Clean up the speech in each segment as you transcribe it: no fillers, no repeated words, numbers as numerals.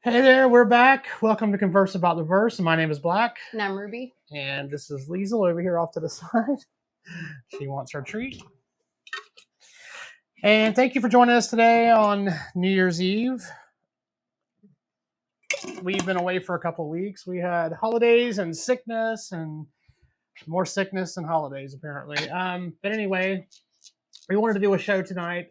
Hey there, we're back. Welcome to Converse about the Verse. My name is Black. And I'm Ruby. And this is Liesel over here off to the side. She wants her treat. And thank you for joining us today on New Year's Eve. We've been away for a couple of weeks. We had holidays and sickness and more sickness than holidays, apparently. But anyway, we wanted to do a show tonight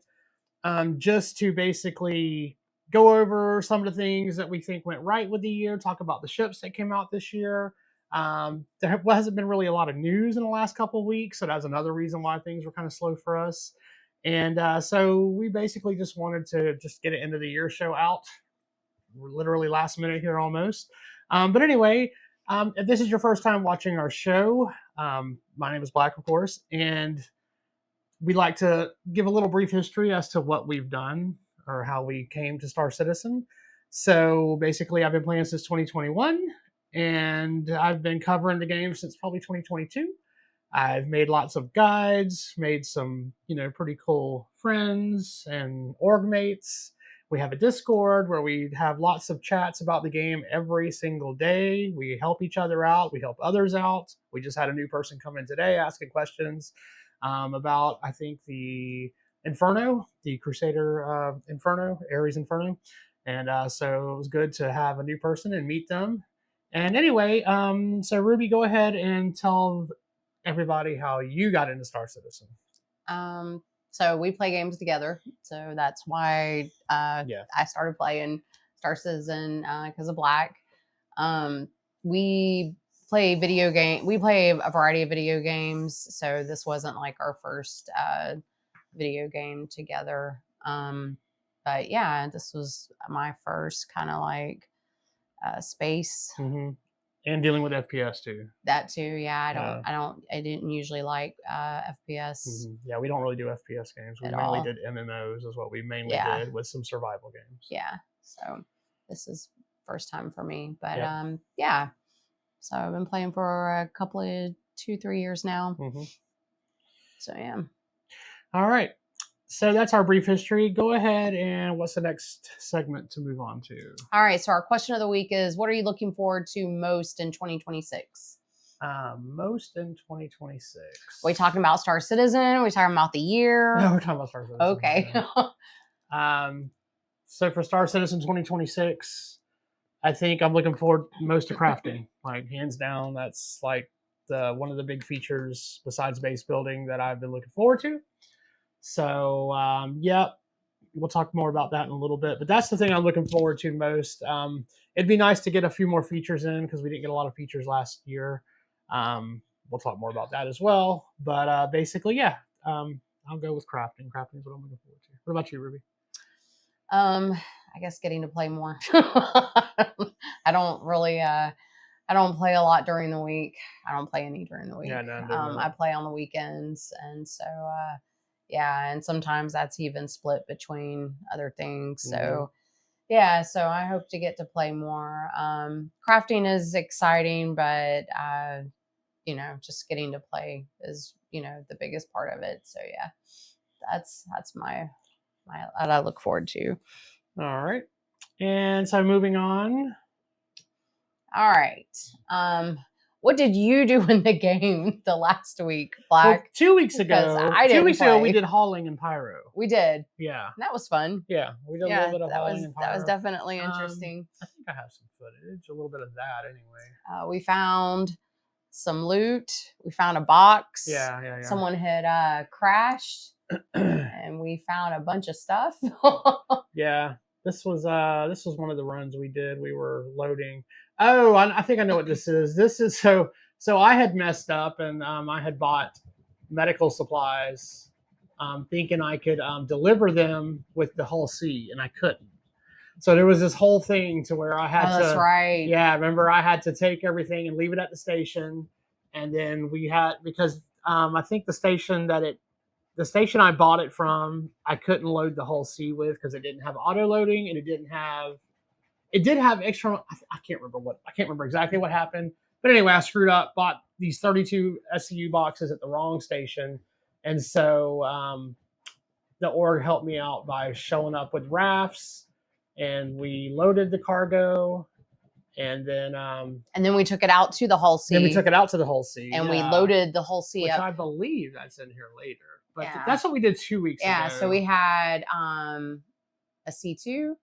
just to basically go over some of the things that we think went right with the year, talk about the ships that came out this year. There hasn't been really a lot of news in the last couple of weeks, so that's another reason why things were kind of slow for us. And so we basically just wanted to just get an end of the year show out. We're literally last minute here almost. But anyway, if this is your first time watching our show, my name is Black, of course, and we like to give a little brief history as to what we've done or how we came to Star Citizen. So basically, I've been playing since 2021, and I've been covering the game since probably 2022. I've made lots of guides, made some, pretty cool friends and org mates. We have a Discord where we have lots of chats about the game every single day. We help each other out. We help others out. We just had a new person come in today asking questions about, I think, the Inferno, the Crusader Inferno, Ares Inferno. And so it was good to have a new person and meet them. And anyway, so Ruby, go ahead and tell everybody how you got into Star Citizen. So we play games together. So that's why I started playing Star Citizen CasaBLACK. We play video game. We play a variety of video games. So this wasn't like our first video game together. But yeah, this was my first kind of like space. Mm-hmm. And dealing with FPS too. That too, yeah. I didn't usually like FPS. Mm-hmm. Yeah, we don't really do FPS games. We mainly did MMOs is what we mainly did with some survival games. Yeah. So this is first time for me. But yeah. So I've been playing for a couple of 2-3 years now. Mm-hmm. So yeah. All right. So that's our brief history. Go ahead and what's the next segment to move on to? All right. So our question of the week is, what are you looking forward to most in 2026? Most in 2026. Are we talking about Star Citizen? Are we talking about the year? No, we're talking about Star Citizen. Okay. Yeah. So for Star Citizen 2026, I think I'm looking forward most to crafting. Like hands down, that's like one of the big features besides base building that I've been looking forward to. So we'll talk more about that in a little bit. But that's the thing I'm looking forward to most. It'd be nice to get a few more features in because we didn't get a lot of features last year. We'll talk more about that as well. But basically, I'll go with crafting. Crafting is what I'm looking forward to. What about you, Ruby? I guess getting to play more. I don't play a lot during the week. I don't play any during the week. Yeah, no, I play on the weekends, and so and sometimes that's even split between other things. So so I hope to get to play more. Crafting is exciting, but just getting to play is the biggest part of it. So yeah, that's my what I look forward to. All right. And so moving on. All right. What did you do in the game the last week, Black? Well, 2 weeks ago. 2 weeks ago, we did hauling and pyro. We did. Yeah. That was fun. Yeah. We did a little bit of hauling and pyro. That was definitely interesting. I think I have some footage, a little bit of that anyway. We found some loot. We found a box. Yeah. Someone had crashed. And we found a bunch of stuff. Yeah. This was one of the runs we did. We were loading. Oh, I think I know what this is. This is so I had messed up and I had bought medical supplies, thinking I could deliver them with the Hull C, and I couldn't. So there was this whole thing to where I had to. That's right. Yeah, remember I had to take everything and leave it at the station, and then we had because I think the station I bought it from, I couldn't load the Hull C with because it didn't have auto loading and it did have external. I can't remember exactly what happened. But anyway, I screwed up, bought these 32 SCU boxes at the wrong station. And so the org helped me out by showing up with rafts and we loaded the cargo, and then we took it out to the Hull C. then we took it out to the Hull C, and we loaded the Hull C which up. I believe that's in here later. But Yeah. that's what we did 2 weeks ago. Yeah, so we had a C2.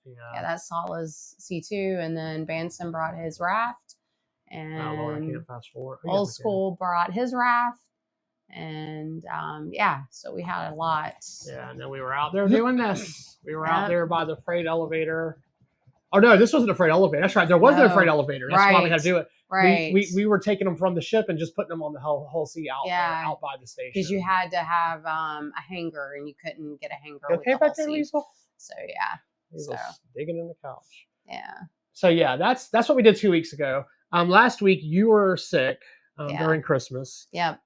Yeah, that's Sala's C2, and then Banson brought his raft, and oh Lord, I can't fast forward. Oh, Old yes, I can. School brought his raft, and yeah, so we had a lot. Yeah, and then we were out there doing this. We were out Yep. there by the freight elevator. Oh no, this wasn't a freight elevator. That's right. There was no freight elevator. That's why we had to do it. Right. We were taking them from the ship and just putting them on the Hull C out there, out by the station. Because you had to have a hanger, and you couldn't get a hanger. You okay with the back there, Hull C. Liesel? So yeah. Liesel's digging in the couch. Yeah. So yeah, that's what we did 2 weeks ago. Last week you were sick during Christmas. Yep.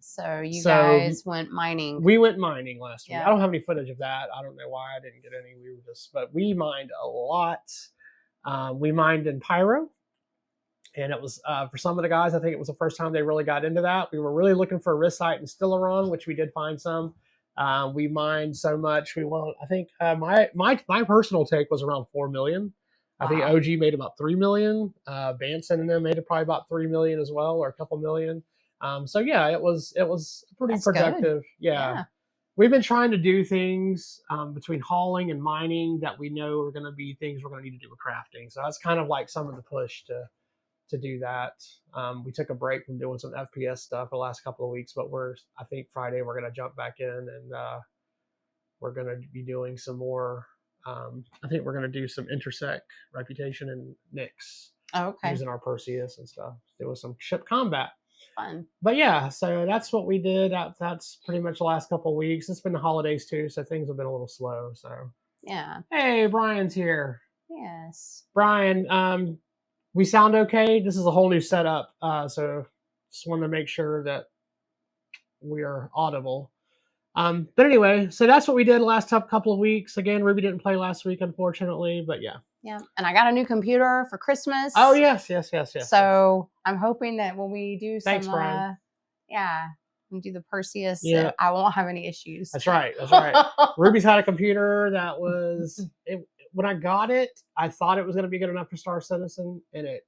So you guys went mining. We went mining last week. Yep. I don't have any footage of that. I don't know why I didn't get any. We were but we mined a lot. We mined in Pyro, and it was for some of the guys, I think it was the first time they really got into that. We were really looking for Risite and Stellaron, which we did find some. We mined so much. I think my personal take was around 4 million. I think OG made about 3 million. Banson and them made probably about 3 million as well, or a couple million. So yeah, it was pretty productive. Yeah. We've been trying to do things between hauling and mining that we know are going to be things we're going to need to do with crafting. So that's kind of like some of the push to do that. We took a break from doing some FPS stuff the last couple of weeks, but I think Friday we're going to jump back in, and we're going to be doing some more. I think we're going to do some Intersect, Reputation, and Nix. Using our Perseus and stuff. Doing some ship combat. Fun. But yeah, so that's what we did. That's pretty much the last couple of weeks. It's been the holidays too, so things have been a little slow. So yeah. Hey, Brian's here. Yes. Brian, we sound okay. This is a whole new setup, so just wanted to make sure that we are audible. But anyway, so that's what we did the last couple of weeks. Again, Ruby didn't play last week, unfortunately, but yeah. Yeah, and I got a new computer for Christmas. Oh yes. So I'm hoping that when we do some, thanks, Brian. And do the Perseus, yeah. I won't have any issues. That's right. Ruby's had a computer that was when I got it, I thought it was going to be good enough for Star Citizen, and it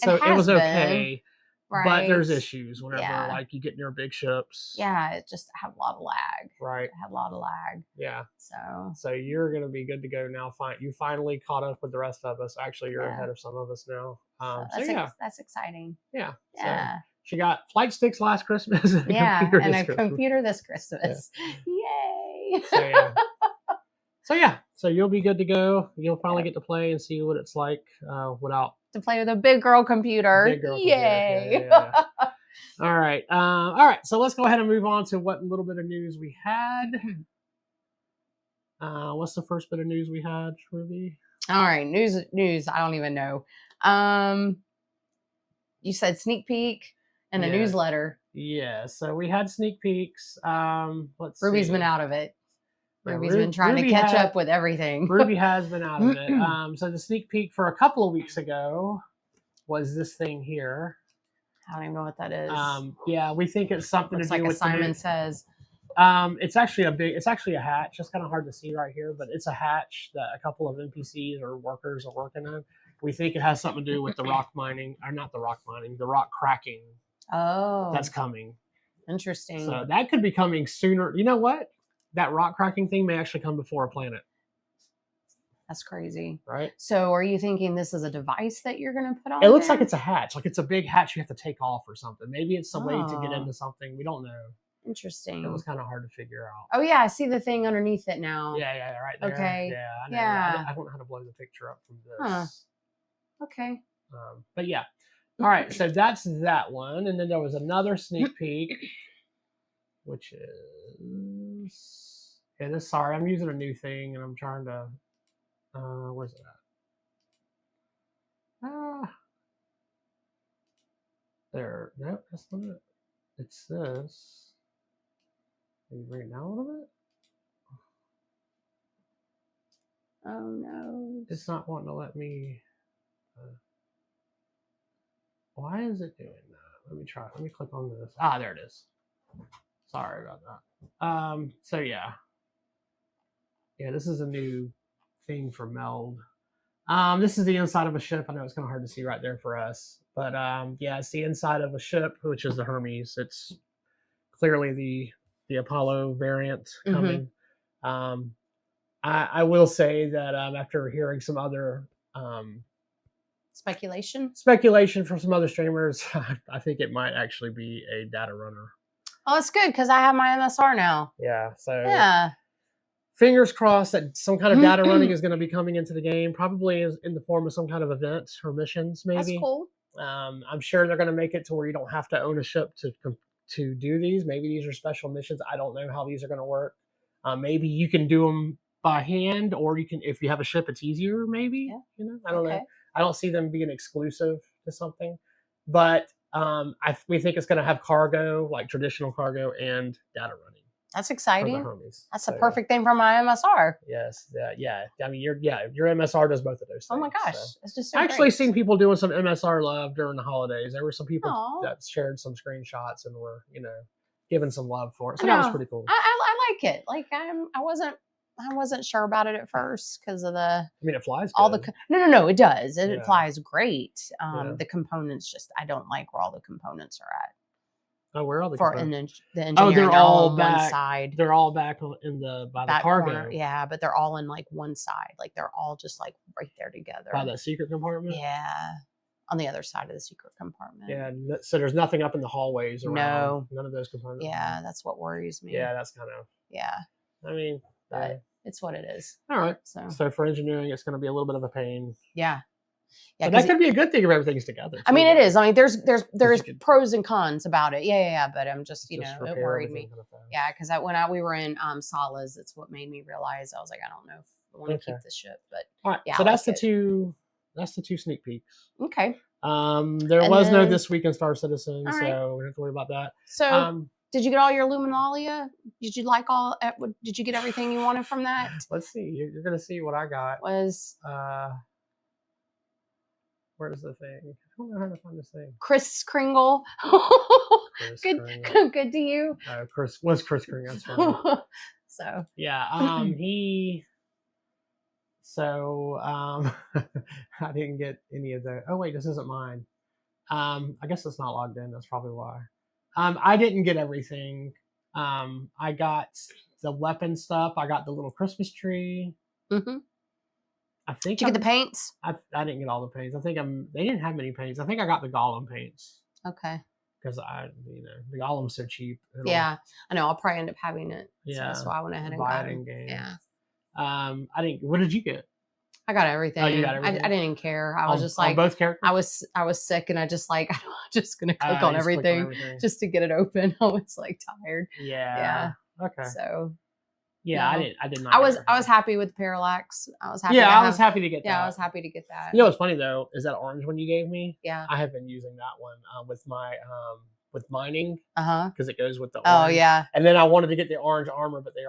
was okay. Right. But there's issues whenever like you get near big ships. Yeah, it just had a lot of lag. Right. It had a lot of lag. Yeah. So you're gonna be good to go now. You finally caught up with the rest of us. Actually, you're ahead of some of us now. That's exciting. Yeah. Yeah. So she got flight sticks last Christmas. And computer this Christmas. Yeah. Yay. So you'll be good to go. You'll finally get to play and see what it's like without. To play with a big girl computer. Yay. Yeah. All right. So let's go ahead and move on to what little bit of news we had. What's the first bit of news we had, Ruby? All right. News. I don't even know. You said sneak peek and a newsletter. Yeah. So we had sneak peeks. Let's see. Ruby's been out of it. Ruby's been trying to catch up with everything. Ruby has been out of it. So the sneak peek for a couple of weeks ago was this thing here. I don't even know what that is. Yeah, we think it's something Looks to do like with Simon Says. It's actually a hatch. It's kind of hard to see right here, but it's a hatch that a couple of NPCs or workers are working on. We think it has something to do with the rock mining, or not the rock mining, the rock cracking. Oh, that's coming. Interesting. So that could be coming sooner. You know what? That rock cracking thing may actually come before a planet. That's crazy. Right? So are you thinking this is a device that you're going to put on? It looks like it's a hatch. Like it's a big hatch you have to take off or something. Maybe it's a way to get into something. We don't know. Interesting. It was kind of hard to figure out. Oh, yeah. I see the thing underneath it now. Yeah, right there. Okay. Yeah, I know. Yeah. I don't know how to blow the picture up from this. Huh. Okay. But yeah. All right. So that's that one. And then there was another sneak peek, which is... sorry, I'm using a new thing and I'm trying to, where's it at? There, nope, that's not it. It's this. Can you bring it down a little bit? Oh no. It's not wanting to let me, why is it doing that? Let me try, let me click on this. There it is. Sorry about that. So yeah. Yeah, this is a new thing for Meld. This is the inside of a ship. I know it's kind of hard to see right there for us, but yeah, it's the inside of a ship, which is the Hermes. It's clearly the Apollo variant coming. I will say that after hearing some other speculation from some other streamers, I think it might actually be a data runner. Oh, that's good because I have my MSR now. Yeah, so yeah. Fingers crossed that some kind of data running is going to be coming into the game, probably in the form of some kind of events or missions, maybe. That's cool. I'm sure they're going to make it to where you don't have to own a ship to do these. Maybe these are special missions. I don't know how these are going to work. Maybe you can do them by hand, or you can, if you have a ship, it's easier. Maybe I don't know. I don't see them being exclusive to something, but we think it's going to have cargo, like traditional cargo, and data running. That's exciting. That's a perfect thing for my MSR. Yes, yeah. I mean, your MSR does both of those things. Oh my gosh, it's just so I actually seen people doing some MSR love during the holidays. There were some people that shared some screenshots and were, giving some love for it. So that was pretty cool. I like it. Like I wasn't sure about it at first because of the. I mean, it flies. All good. No, it does. It flies great. The components I don't like where all the components are at. Oh, where are all the components? The engineering. Oh, they're all on back. One side. They're all back in by the cargo. Corner. Yeah, but they're all in like one side. Like they're all just like right there together. By that secret compartment. Yeah, on the other side of the secret compartment. Yeah, so there's nothing up in the hallways around. No, none of those components. Yeah, that's what worries me. Yeah, that's kind of. Yeah. I mean, but it's what it is. All right. So for engineering, it's going to be a little bit of a pain. Yeah. Yeah, but that could be a good thing if everything's together. I mean, it is. I mean, there's pros and cons about it. Yeah. But I'm just, it worried me. Yeah, because when we were in Salas, it's what made me realize I was like, I don't know if I want to keep this ship. But all right. Yeah, so that's the two sneak peeks. Okay. There was no This Week in Star Citizen, so we don't have to worry about that. So. Did you get all your Luminalia? Did you Did you get everything you wanted from that? Let's see. You're gonna see what I got. Where's the thing? I don't know how to find this thing. Chris Kringle. Good to you. Chris Kringle. That's funny. So yeah, I didn't get any of the. Oh wait, this isn't mine. I guess it's not logged in. That's probably why. I didn't get everything. I got the weapon stuff. I got the little Christmas tree. Mm-hmm. I think. Did you get the paints? I didn't get all the paints. I think they didn't have many paints. I think I got the Gollum paints. Okay. Because the Gollum's so cheap. Yeah, I know. I'll probably end up having it. Yeah. So that's why I went ahead and got it. Yeah. I didn't. What did you get? I got everything. Oh, you got everything? I didn't care. I was just like both characters. I was sick and I just like I'm just gonna click on everything just to get it open. I was like tired. Yeah. Okay. So. Yeah, I did not. I was happy with Parallax. I was happy. Yeah, I was happy to get that. Yeah, I was happy to get that. You know what's funny though is that orange one you gave me. Yeah. I have been using that one with my with mining. Because it goes with the orange. Oh yeah. And then I wanted to get the orange armor, but they had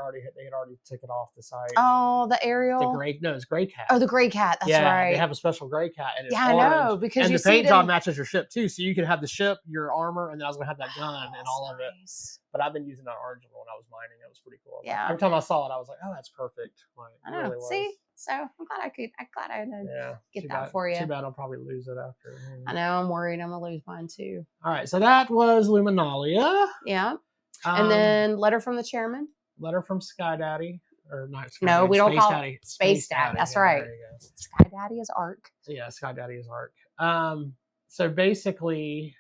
already taken it off the site. Oh, the Ariel. It's Gray Cat. Oh, the Gray Cat. That's right. They have a special Gray Cat, and it's I know because and the paint job matches your ship too, so you can have the ship, your armor, and then I was gonna have that gun and all of it. But I've been using that orange one when I was mining. It was pretty cool. Yeah. Every time I saw it, I was like, "Oh, that's perfect." Like, I know. Really see, so I'm glad I could get that for you. Too bad I'll probably lose it after. I know. I'm worried I'm gonna lose mine too. All right, so that was Luminalia. Yeah. And then letter from the chairman. Letter from Sky Daddy. Or not Sky no, Daddy, we don't Space call Daddy. it Space Daddy. That's right. Sky Daddy is Arc. Yeah, Sky Daddy is Arc. So basically,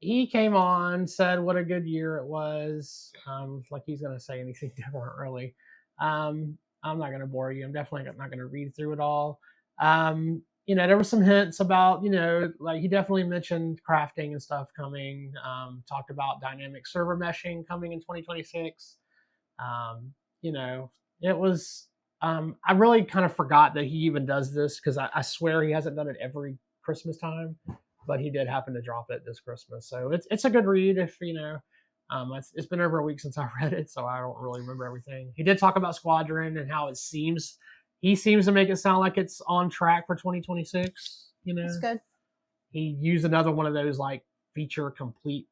he came on, said what a good year it was. Like he's going to say anything different, really. I'm not going to bore you. I'm definitely not going to read through it all. There were some hints about, like he definitely mentioned crafting and stuff coming. Talked about dynamic server meshing coming in 2026. It was. I really kind of forgot that he even does this because I swear he hasn't done it every Christmas time. But he did happen to drop it this Christmas, so it's a good read. If it's been over a week since I read it, so I don't really remember everything. He did talk about Squadron and how he seems to make it sound like it's on track for 2026. That's good. He used another one of those like feature complete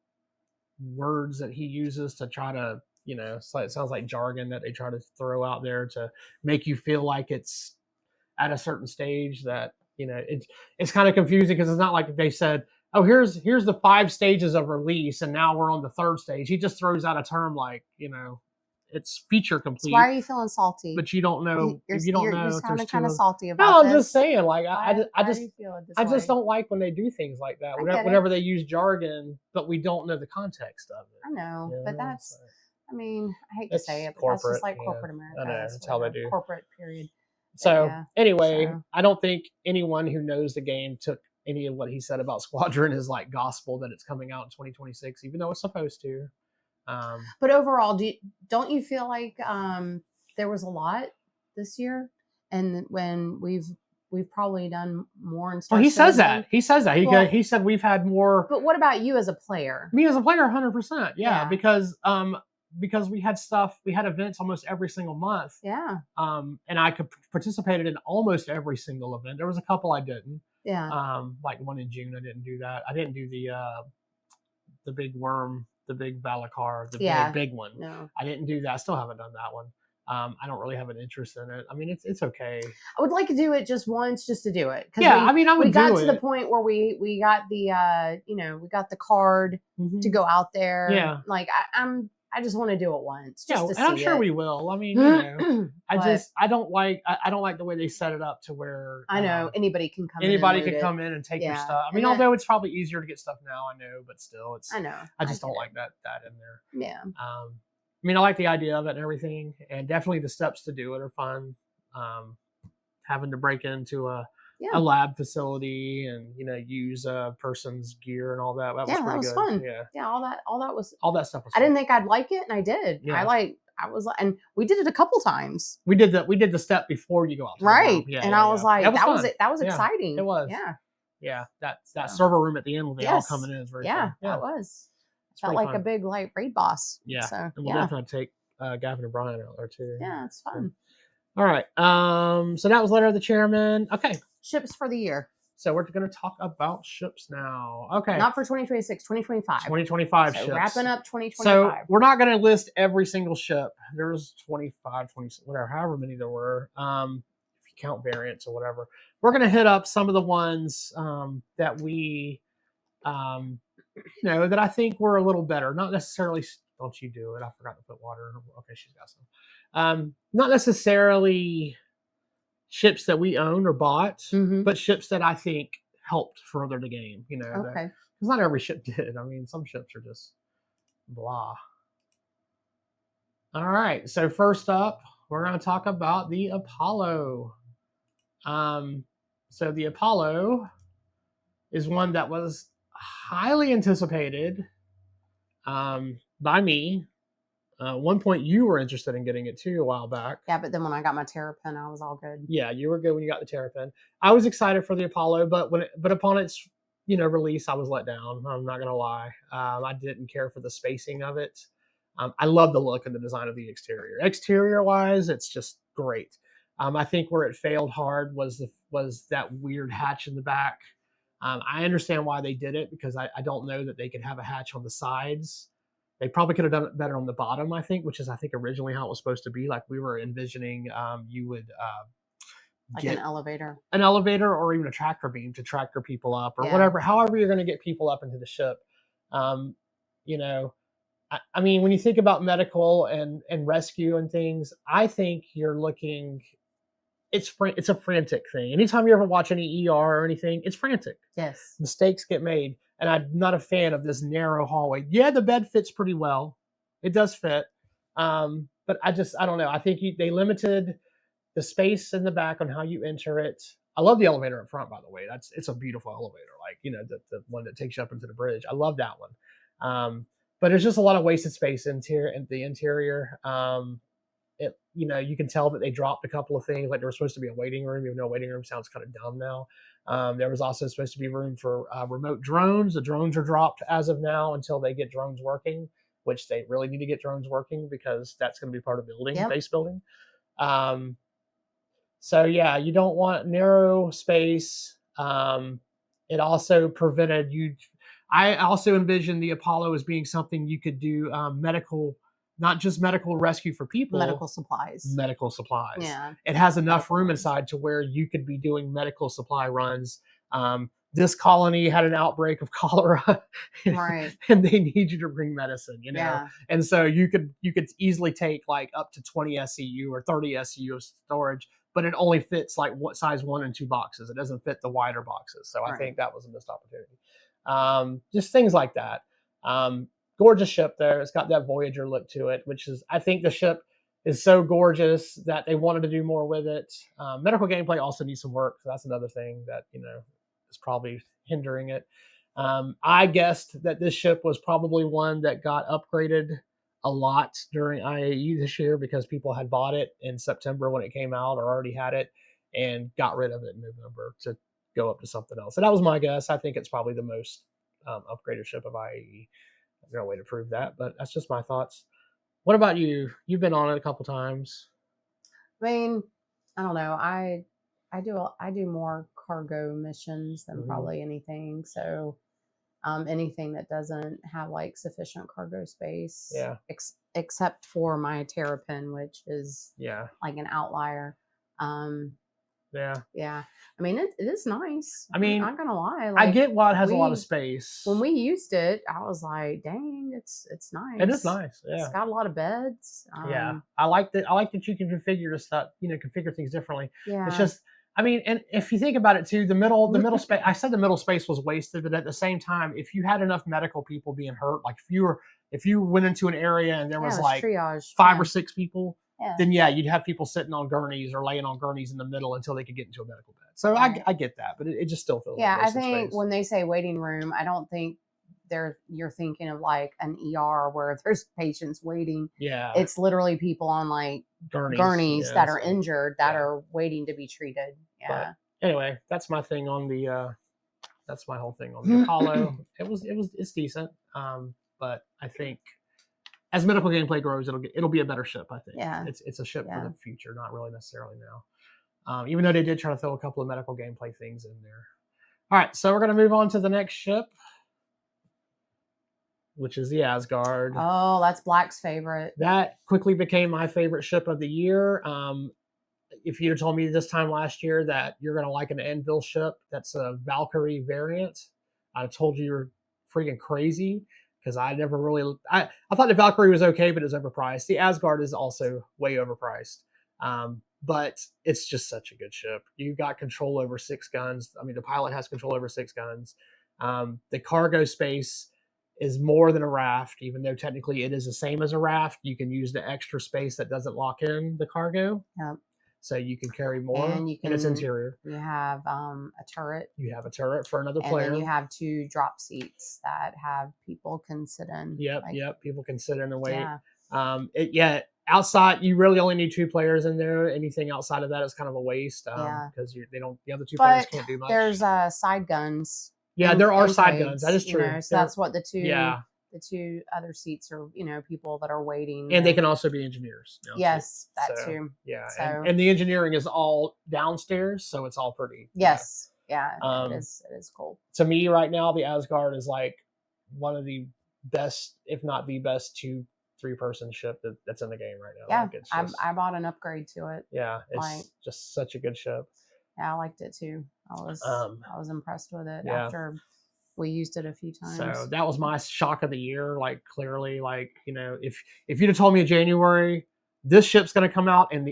words that he uses to try to you know, it sounds like jargon that they try to throw out there to make you feel like it's at a certain stage that, you know, it's kind of confusing because it's not like they said, oh, here's the 5 stages of release and now we're on the 3rd stage. He just throws out a term like, you know, it's feature So complete. why are you feeling salty? But you don't know if you don't know You're if there's kind of 2 salty No, about I'm this. just saying, like, Why do you feel it this I just way? don't like when they do things like that. I get it. Whenever they use jargon, but we don't know the context of it. I know, you but know? that's, I mean, I hate to say it, but that's corporate, just like yeah. corporate America. I know, that's how they do. Corporate period. So yeah, anyway, so. I don't think anyone who knows the game took any of what he said about Squadron as like gospel that it's coming out in 2026, even though it's supposed to. But overall, don't you feel like there was a lot this year, and when we've probably done more and Well, he says that. He says that. Well, he said we've had more. But what about you as a player? Me as a player, 100%. Yeah, Yeah. because we had stuff, we had events almost every single month. Yeah. And I participated in almost every single event. There was a couple I didn't. Yeah. Like one in June, I didn't do that. I didn't do the big worm, the big Valacar, the big one. No. I didn't do that. I still haven't done that one. I don't really have an interest in it. I mean, it's okay. I would like to do it just once, just to do it. Yeah, I mean, I would. We got to the point where we got the we got the card to go out there. Yeah, like I just want to do it once. Just to see I'm sure we will. I mean, you know, I don't like the way they set it up to where I know anybody can come. Anybody can come in and take your stuff. I mean, although it's probably easier to get stuff now, I know, but still, I know. I just don't like that in there. Yeah. I mean, I like the idea of it and everything, and definitely the steps to do it are fun. Having to break into a lab facility and use a person's gear and all that. That was pretty good. Fun. Yeah, all that stuff was fun. I didn't think I'd like it, and I did. Yeah. I was like, and we did it a couple times. We did the step before you go out. Right. And I was like, that was exciting. It was. Yeah. Yeah. That server room at the end when they all coming in is very fun. Yeah, that was. Felt like a big raid boss. Yeah. So, and we'll definitely take Gavin and Brian out there too. Yeah, it's fun. All right. So that was letter of the chairman. Okay. Ships for the year. So we're going to talk about ships now. Okay. Not for 2026, 2025. 2025 so ships. Wrapping up 2025. So we're not going to list every single ship. There's 25, 20, whatever, however many there were. If you count variants or whatever. We're going to hit up some of the ones that we, that I think were a little better. Not necessarily, don't you do it. I forgot to put water in. Okay, she's got some. Not necessarily ships that we owned or bought, but ships that I think helped further the game. Okay. Because not every ship did. I mean, some ships are just blah. All right. So first up, we're going to talk about the Apollo. So the Apollo is one that was highly anticipated by me. One point you were interested in getting it too a while back. Yeah, but then when I got my Terrapin, I was all good. Yeah, you were good when you got the Terrapin. I was excited for the Apollo, but upon its release, I was let down. I'm not gonna lie. I didn't care for the spacing of it. I love the look and the design of the exterior. Exterior wise, it's just great. I think where it failed hard was that weird hatch in the back. I understand why they did it because I don't know that they could have a hatch on the sides. They probably could have done it better on the bottom, I think, which is, I think, originally how it was supposed to be. Like we were envisioning you would get an elevator or even a tractor beam to tractor people up or whatever, however you're going to get people up into the ship. I mean, when you think about medical and rescue and things, I think you're looking, it's a frantic thing. Anytime you ever watch any ER or anything, it's frantic. Yes. Mistakes get made. And I'm not a fan of this narrow hallway. Yeah, the bed fits pretty well. It does fit. But I don't know. I think they limited the space in the back on how you enter it. I love the elevator up front, by the way. It's a beautiful elevator. Like, the one that takes you up into the bridge. I love that one. But there's just a lot of wasted space in the interior. You can tell that they dropped a couple of things. Like there was supposed to be a waiting room, even though a waiting room sounds kind of dumb now. There was also supposed to be room for remote drones. The drones are dropped as of now until they get drones working, which they really need to get drones working because that's going to be part of base building. So yeah, you don't want narrow space. It also prevented you. I also envisioned the Apollo as being something you could do medical not just medical rescue for people, Medical supplies. medical supplies. Yeah. It has enough Medical room runs. inside to where you could be doing medical supply runs. This colony had an outbreak of cholera, Right. and they need you to bring medicine, you know. Yeah. And so you could easily take like up to 20 SCU or 30 SCU of storage, but it only fits like what size 1 and 2 boxes. It doesn't fit the wider boxes. So I Right. think that was a missed opportunity. Just things like that. Gorgeous ship there. It's got that Voyager look to it, which is, I think the ship is so gorgeous that they wanted to do more with it. Medical gameplay also needs some work. So that's another thing that, you know, is probably hindering it. I guessed that this ship was probably one that got upgraded a lot during IAE this year because people had bought it in September when it came out or already had it and got rid of it in November to go up to something else. So that was my guess. I think it's probably the most upgraded ship of IAE. There's no way to prove that, but that's just my thoughts. What about you? You've been on it a couple times. I mean, I don't know. I do more cargo missions than probably anything. So anything that doesn't have like sufficient cargo space, Yeah. except for my Terrapin, which is Yeah. like an outlier. Yeah. Yeah. I mean, it is nice. I mean, I'm not gonna lie. I get why it has a lot of space. When we used it, I was like, "Dang, it's nice." It is nice. Yeah. It's got a lot of beds. Yeah. I like that. I like that you can configure the stuff. You know, configure things differently. Yeah. It's just, I mean, and if you think about it too, the middle space. I said the middle space was wasted, but at the same time, if you had enough medical people being hurt, like if you went into an area and there was like triage. 5 or 6 people, yeah. then yeah, you'd have people sitting on gurneys or laying on gurneys in the middle until they could get into a medical bed. So Right. I get that, but it just still feels Yeah, like I think space. when they say waiting room, I don't think you're thinking of like an ER where there's patients waiting. Yeah. It's literally people on like gurneys that are injured that are waiting to be treated. Yeah. But anyway, that's my thing on the that's my whole thing on the Apollo. It's decent. But I think as medical gameplay grows, it'll be a better ship, I think. Yeah. It's a ship for the future, not really necessarily now. Even though they did try to throw a couple of medical gameplay things in there. All right, so we're going to move on to the next ship, which is the Asgard. Oh, that's Black's favorite. That quickly became my favorite ship of the year. If you'd have told me this time last year that you're going to like an Anvil ship that's a Valkyrie variant, I'd have told you you're freaking crazy because I never really... I thought the Valkyrie was okay, but it's overpriced. The Asgard is also way overpriced. But it's just such a good ship. You got control over 6 guns. I mean, the pilot has control over 6 guns. The cargo space is more than a raft, even though technically it is the same as a raft. You can use the extra space that doesn't lock in the cargo. Yep. So you can carry more and in its interior. You have a turret. You have a turret for another player. And then you have 2 drop seats that have people can sit in. Yep, people can sit in and wait. Yeah. Outside, you really only need 2 players in there. Anything outside of that is kind of a waste because the other 2 players can't do much. There's side guns. Yeah, there are side guns. That is true. So that's what the 2 other seats are. People that are waiting, and they can also be engineers. Yes, that too. Yeah, and the engineering is all downstairs, so it's all pretty. Yes, it is cool. To me, right now, the Asgard is like one of the best, if not the best, 2-3-person ship that's in the game right now. Yeah, I bought an upgrade to it. Yeah, it's just such a good ship. Yeah, I liked it too. I was impressed with it after we used it a few times. So that was my shock of the year. Like clearly, if you'd have told me in January this ship's going to come out and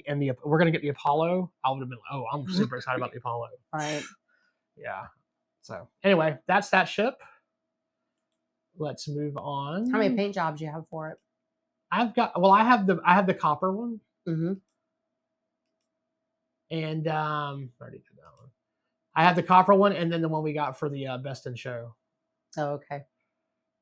we're going to get the Apollo, I would have been like, oh, I'm super excited about the Apollo. Right. Yeah. So anyway, that's that ship. Let's move on. How many paint jobs do you have for it? I have the copper one. Mm-hmm. And I already did that one. I have the copper one, and then the one we got for the Best in Show. Oh, okay.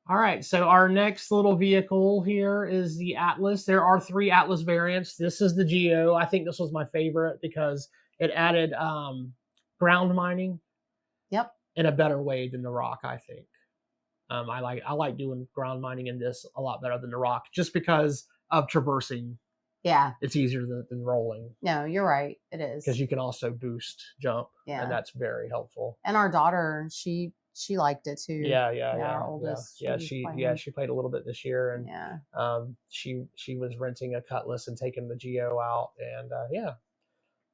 All right. So our next little vehicle here is the Atlas. There are 3 Atlas variants. This is the Geo. I think this was my favorite because it added ground mining. Yep. In a better way than the Rock, I think. I like doing ground mining in this a lot better than the Rock, just because of traversing. Yeah. It's easier than rolling. No, you're right. It is. Because you can also boost jump. Yeah. And that's very helpful. And our daughter, she she liked it too. Yeah, Our oldest. she played a little bit this year, and Yeah. she was renting a Cutlass and taking the Geo out, and yeah.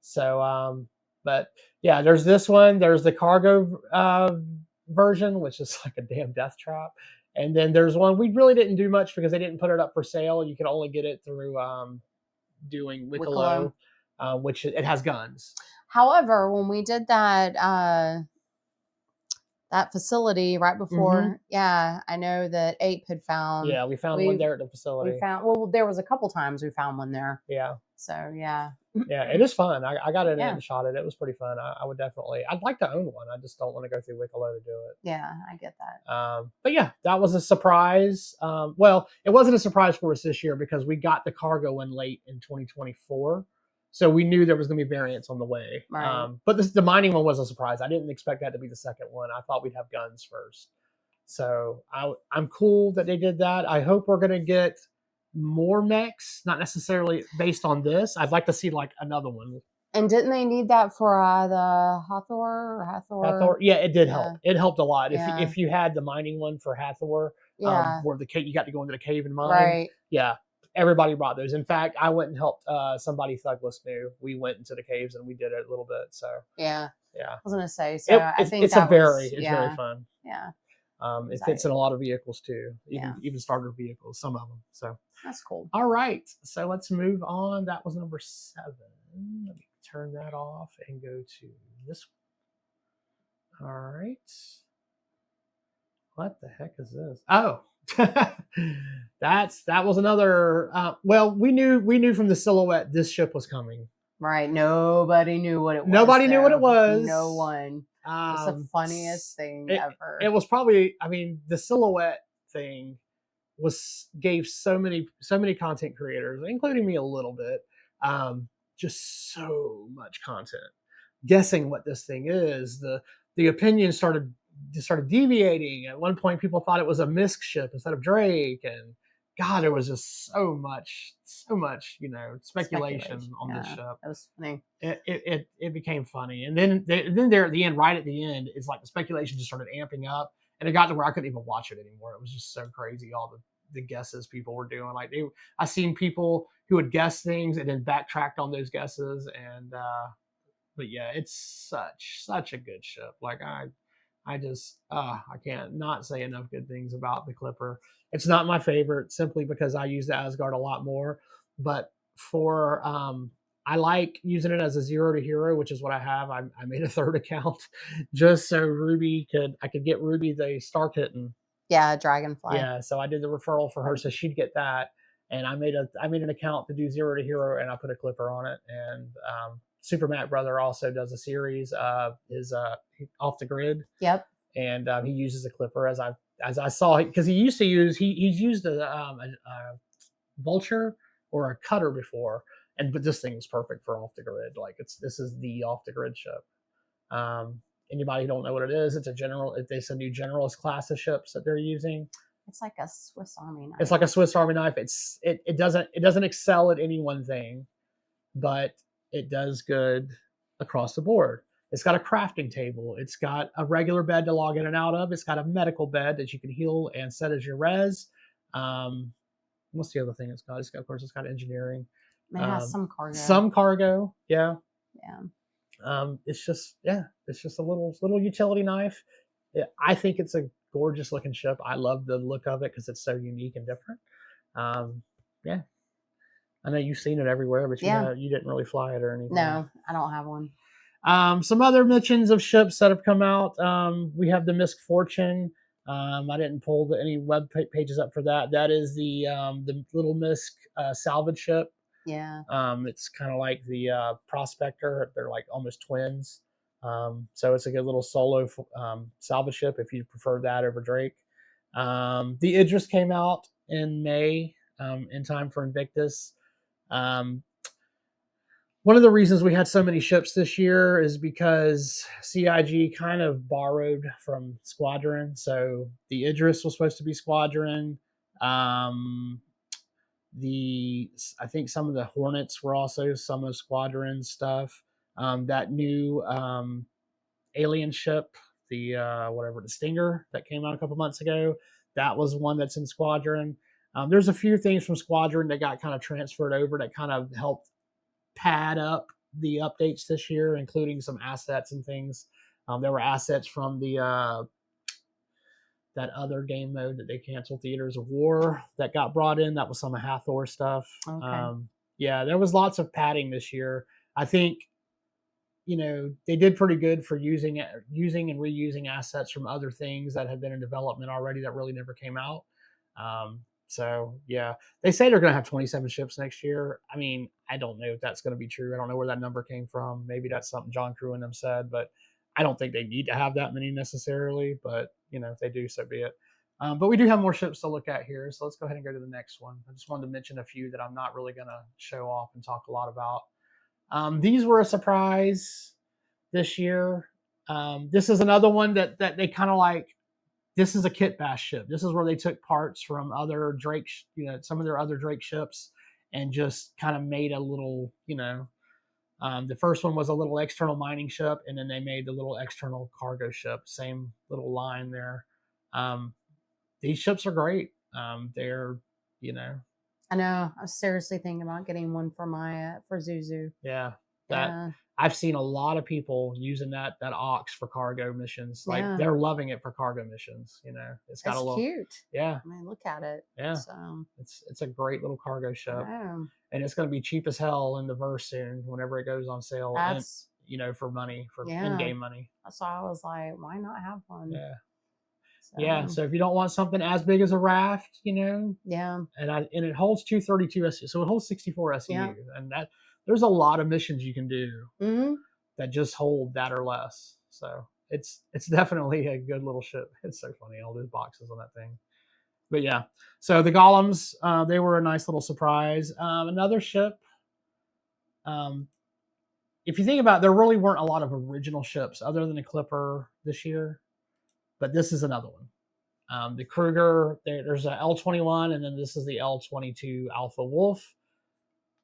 So but yeah, there's this one. There's the cargo version, which is like a damn death trap, and then there's one we really didn't do much because they didn't put it up for sale. You can only get it through doing Wicklow, which it has guns. However, when we did that facility right before, yeah, I know that Ape had found. Yeah, we found one there at the facility. We found, well, there was a couple times we found one there. Yeah. So yeah. Yeah, it is fun. I got it in and shot it. It was pretty fun. I would definitely. I'd like to own one. I just don't want to go through Wicklow to do it. Yeah, I get that. But yeah, that was a surprise. Well, it wasn't a surprise for us this year because we got the cargo in late in 2024. So we knew there was going to be variants on the way. Right. But the mining one was a surprise. I didn't expect that to be the second one. I thought we'd have guns first. So I'm cool that they did that. I hope we're going to get more mechs, not necessarily based on this. I'd like to see like another one. And didn't they need that for the Hathor? Yeah, it did help. It helped a lot. Yeah. If you had the mining one for Hathor, where the cave, you got to go into the cave and mine. Right. Yeah. Everybody brought those. In fact, I went and helped somebody Thugless knew. We went into the caves and we did it a little bit. So yeah. I was gonna say. So I think it's very fun. Yeah. It fits in a lot of vehicles too, even starter vehicles, some of them. So that's cool. All right, so let's move on. That was number 7. Let me turn that off and go to this one. All right. What the heck is this? Oh, that was another. Well, we knew from the silhouette this ship was coming. Right. Nobody knew what it was. Nobody knew what it was. No one. It's the funniest thing ever. It was probably. I mean, the silhouette thing gave so many content creators, including me a little bit, just so much content. Guessing what this thing is. The opinion started deviating. At one point, people thought it was a Misk ship instead of Drake, and God, there was just so much, speculation on this ship. That was funny. It became funny, and then there at the end, right at the end, it's like the speculation just started amping up, and it got to where I couldn't even watch it anymore. It was just so crazy, all the guesses people were doing. Like I seen people who would guess things and then backtracked on those guesses, and but yeah, it's such a good ship. Like I just I can't not say enough good things about the Clipper. It's not my favorite simply because I use the Asgard a lot more, but for I like using it as a 0 to hero, which is what I have. I made a third account just so I could get Ruby the Star Kitten. Yeah, Dragonfly. Yeah, so I did the referral for her so she'd get that, and I made an account to do 0 to hero, and I put a Clipper on it. And Super Matt Brother also does a series is off the grid. Yep. And he uses a Clipper as I saw, because he's used a Vulture or a Cutter before, but this thing is perfect for off the grid. Like this is the off the grid ship. Anybody who don't know what it is, it's a new generalist class of ships that they're using. It's like a Swiss Army knife. It's like a Swiss Army knife. It doesn't excel at any one thing, but it does good across the board. It's got a crafting table. It's got a regular bed to log in and out of. It's got a medical bed that you can heal and set as your res. What's the other thing it's got? Of course, it's got engineering. It has some cargo. Some cargo, yeah. Yeah. It's just a little utility knife. I think it's a gorgeous looking ship. I love the look of it because it's so unique and different. Yeah. I know you've seen it everywhere, but you didn't really fly it or anything. No, I don't have one. Some other mentions of ships that have come out. We have the Misk Fortune. I didn't pull any web pages up for that. That is the little Misk salvage ship. Yeah. It's kind of like the Prospector. They're like almost twins. So it's a good little solo salvage ship if you prefer that over Drake. The Idris came out in May in time for Invictus. One of the reasons we had so many ships this year is because CIG kind of borrowed from Squadron. So the Idris was supposed to be Squadron. I think some of the Hornets were also some of Squadron stuff. That new alien ship the the Stinger that came out a couple months ago. That was one that's in Squadron. There's a few things from Squadron that got kind of transferred over that kind of helped pad up the updates this year, including some assets and things. There were assets from the that other game mode that they canceled, Theaters of War, that got brought in. That was some of Hathor stuff. Okay. Yeah, there was lots of padding this year. I think, they did pretty good for using and reusing assets from other things that had been in development already that really never came out. So yeah, they say they're going to have 27 ships next year. I mean, I don't know if that's going to be true. I don't know where that number came from. Maybe that's something John Crew and them said, but I don't think they need to have that many necessarily. But if they do, so be it. But we do have more ships to look at here, so let's go ahead and go to the next one. I just wanted to mention a few that I'm not really going to show off and talk a lot about. These were a surprise this year. This is another one that they kind of like. This is a kit bash ship. This is where they took parts from other Drake, some of their other Drake ships, and just kind of made a little, the first one was a little external mining ship, and then they made the little external cargo ship. Same little line there. These ships are great. They're, I know. I was seriously thinking about getting one for my for Zuzu. Yeah, I've seen a lot of people using that Ox for cargo missions. Like they're loving it for cargo missions. It's got a little cute. Yeah, I mean, look at it. Yeah, so it's a great little cargo ship, and it's going to be cheap as hell in the verse soon whenever it goes on sale. That's for money, for in-game money. So I was like, why not have one? Yeah. So if you don't want something as big as a raft, and it holds 232 SU, so it holds 64 SU, and that there's a lot of missions you can do that just hold that or less. So it's definitely a good little ship. It's so funny, all those boxes on that thing. But yeah, so the golems, they were a nice little surprise. Another ship. If you think about it, there really weren't a lot of original ships other than the Clipper this year, but this is another one. The Kruger, there's a L-21, and then this is the L-22 Alpha Wolf.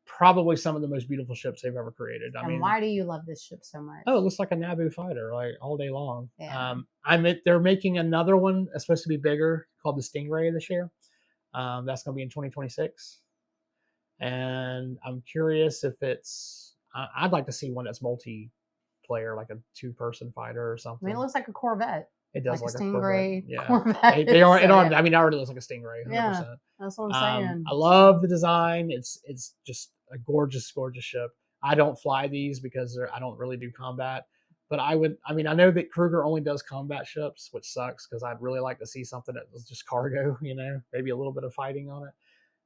Probably some of the most beautiful ships they've ever created. I mean, why do you love this ship so much? Oh, it looks like a Naboo fighter, like all day long. Yeah. They're making another one that's supposed to be bigger called the Stingray this year. That's going to be in 2026. And I'm curious if I'd like to see one that's multiplayer, like a two-person fighter or something. I mean, it looks like a Corvette. It does like a Stingray. Yeah. Corvette. They are. I mean, it already looks like a Stingray. 100%. Yeah, that's what I'm saying. I love the design. It's just a gorgeous, gorgeous ship. I don't fly these because I don't really do combat. But I know that Kruger only does combat ships, which sucks because I'd really like to see something that was just cargo. Maybe a little bit of fighting on it.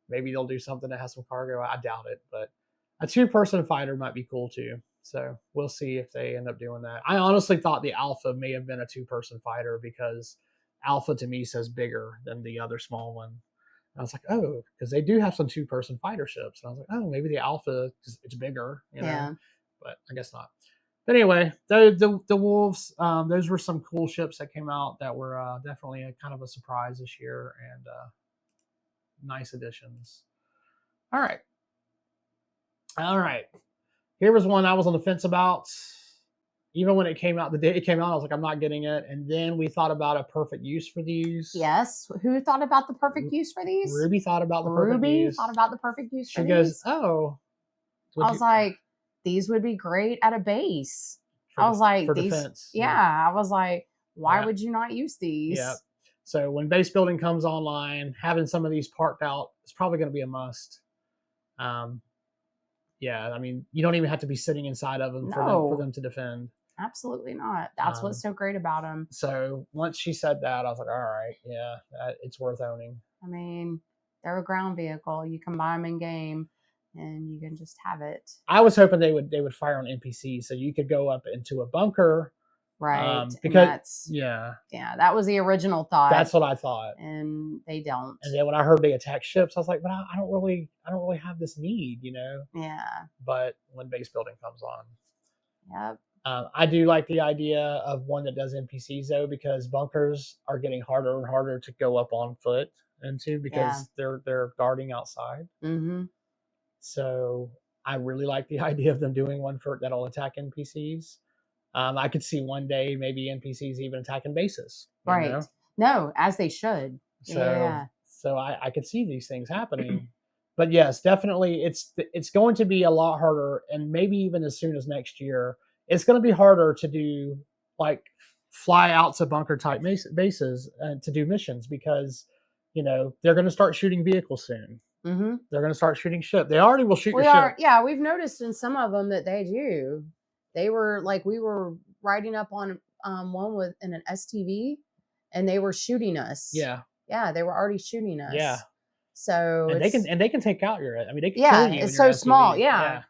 Maybe they'll do something that has some cargo. I doubt it, but a two-person fighter might be cool too. So we'll see if they end up doing that. I honestly thought the Alpha may have been a two-person fighter because Alpha to me says bigger than the other small one. And I was like, oh, because they do have some two-person fighter ships. And I was like, oh, maybe the Alpha, it's bigger. Yeah. But I guess not. But anyway, the Wolves, those were some cool ships that came out that were definitely a kind of a surprise this year and nice additions. All right. Here was one I was on the fence about. Even when it came out, the day it came out, I was like, I'm not getting it. And then we thought about a perfect use for these. Yes. Who thought about the perfect use for these? Ruby thought about the perfect use. Ruby thought about the perfect use for these. She goes, oh. I was like, these would be great at a base. I was like, for these. Defense. Yeah. I was like, why would you not use these? Yeah. So when base building comes online, having some of these parked out is probably going to be a must. Yeah, I mean, you don't even have to be sitting inside of them for them to defend. Absolutely not. That's what's so great about them. So once she said that, I was like, all right, yeah, it's worth owning. I mean, they're a ground vehicle. You can buy them in game, and you can just have it. I was hoping they would fire on NPCs, so you could go up into a bunker. Right. Because that was the original thought. That's what I thought. And they don't. And then when I heard they attack ships, I was like, but I don't really have this need, Yeah. But when base building comes on. Yep. I do like the idea of one that does NPCs though, because bunkers are getting harder and harder to go up on foot into because they're guarding outside. Mm-hmm. So I really like the idea of them doing one that'll attack NPCs. I could see one day maybe NPCs even attacking bases. You Right. know? No, as they should. So, Yeah. so I could see these things happening. But yes, definitely, it's going to be a lot harder, and maybe even as soon as next year, it's going to be harder to do like fly out to bunker type bases and to do missions because they're going to start shooting vehicles soon. Mm-hmm. They're going to start shooting ship. They already will shoot your ship. Yeah, we've noticed in some of them that they do. They were like, we were riding up on one with in an STV, and they were shooting us. Yeah, yeah, they were already shooting us. Yeah. So and they can take out your. I mean, they can yeah, kill you. it's in so your small. SUV. Yeah.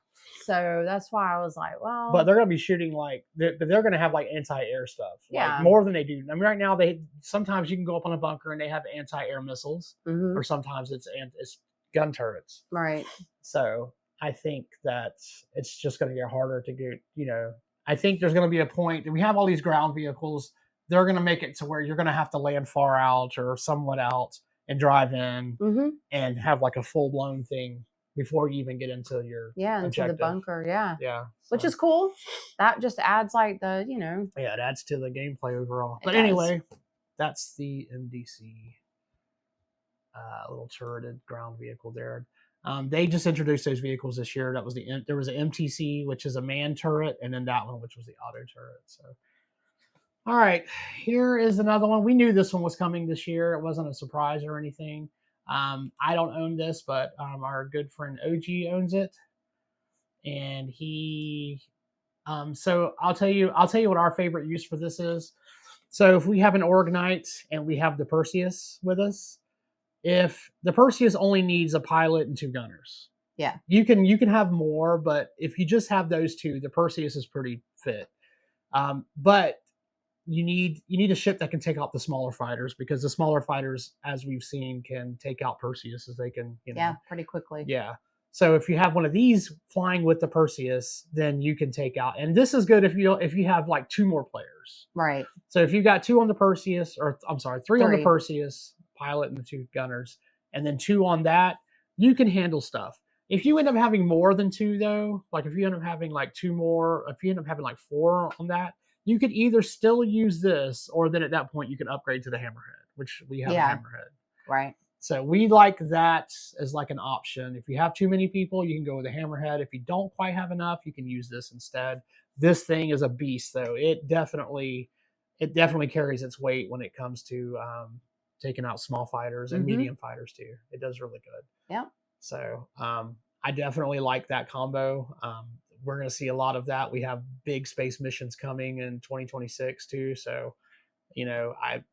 So that's why I was like, well, But they're going to be shooting like they're going to have like anti-air stuff, Yeah. like more than they do. I mean, right now sometimes you can go up on a bunker and they have anti-air missiles, Mhm. or sometimes it's gun turrets. right. So I think that it's just going to get harder to get. I think there's going to be a point that we have all these ground vehicles. They're going to make it to where you're going to have to land far out or somewhat out and drive in Mm-hmm. and have like a full-blown thing before you even get into your into objective. the bunker. Yeah. Yeah, Which is cool. That just adds like the, yeah, it adds to the gameplay overall. But does. anyway, that's the MDC little turreted ground vehicle there. They just introduced those vehicles this year. That was there was an MTC, which is a man turret, and then that one, which was the auto turret. So, all right, here is another one. We knew this one was coming this year. It wasn't a surprise or anything. I don't own this, but our good friend OG owns it, and he. So I'll tell you what our favorite use for this is. So if we have an Orgnite and we have the Perseus with us, if the Perseus only needs a pilot and 2 gunners, Yeah. you can have more, but if you just have those 2, the Perseus is pretty fit. But you need a ship that can take out the smaller fighters, because the smaller fighters, as we've seen, can take out Perseus as they can, pretty quickly. Yeah. So if you have one of these flying with the Perseus, then you can take out. And this is good if you have like 2 more players. Right. So if you've got 2 on the Perseus, or I'm sorry, 3 on the Perseus, pilot and the 2 gunners, and then 2 on that, you can handle stuff. If you end up having more than 2 though, like if you end up having like 2 more, if you end up having like 4 on that, you could either still use this, or then at that point you can upgrade to the Hammerhead, which we have a Hammerhead. Right. So we like that as like an option. If you have too many people, you can go with a Hammerhead. If you don't quite have enough, you can use this instead. This thing is a beast, though. It definitely carries its weight when it comes to taking out small fighters and medium fighters too. It does really good. Yeah. So I definitely like that combo. We're going to see a lot of that. We have big space missions coming in 2026 too. So, OG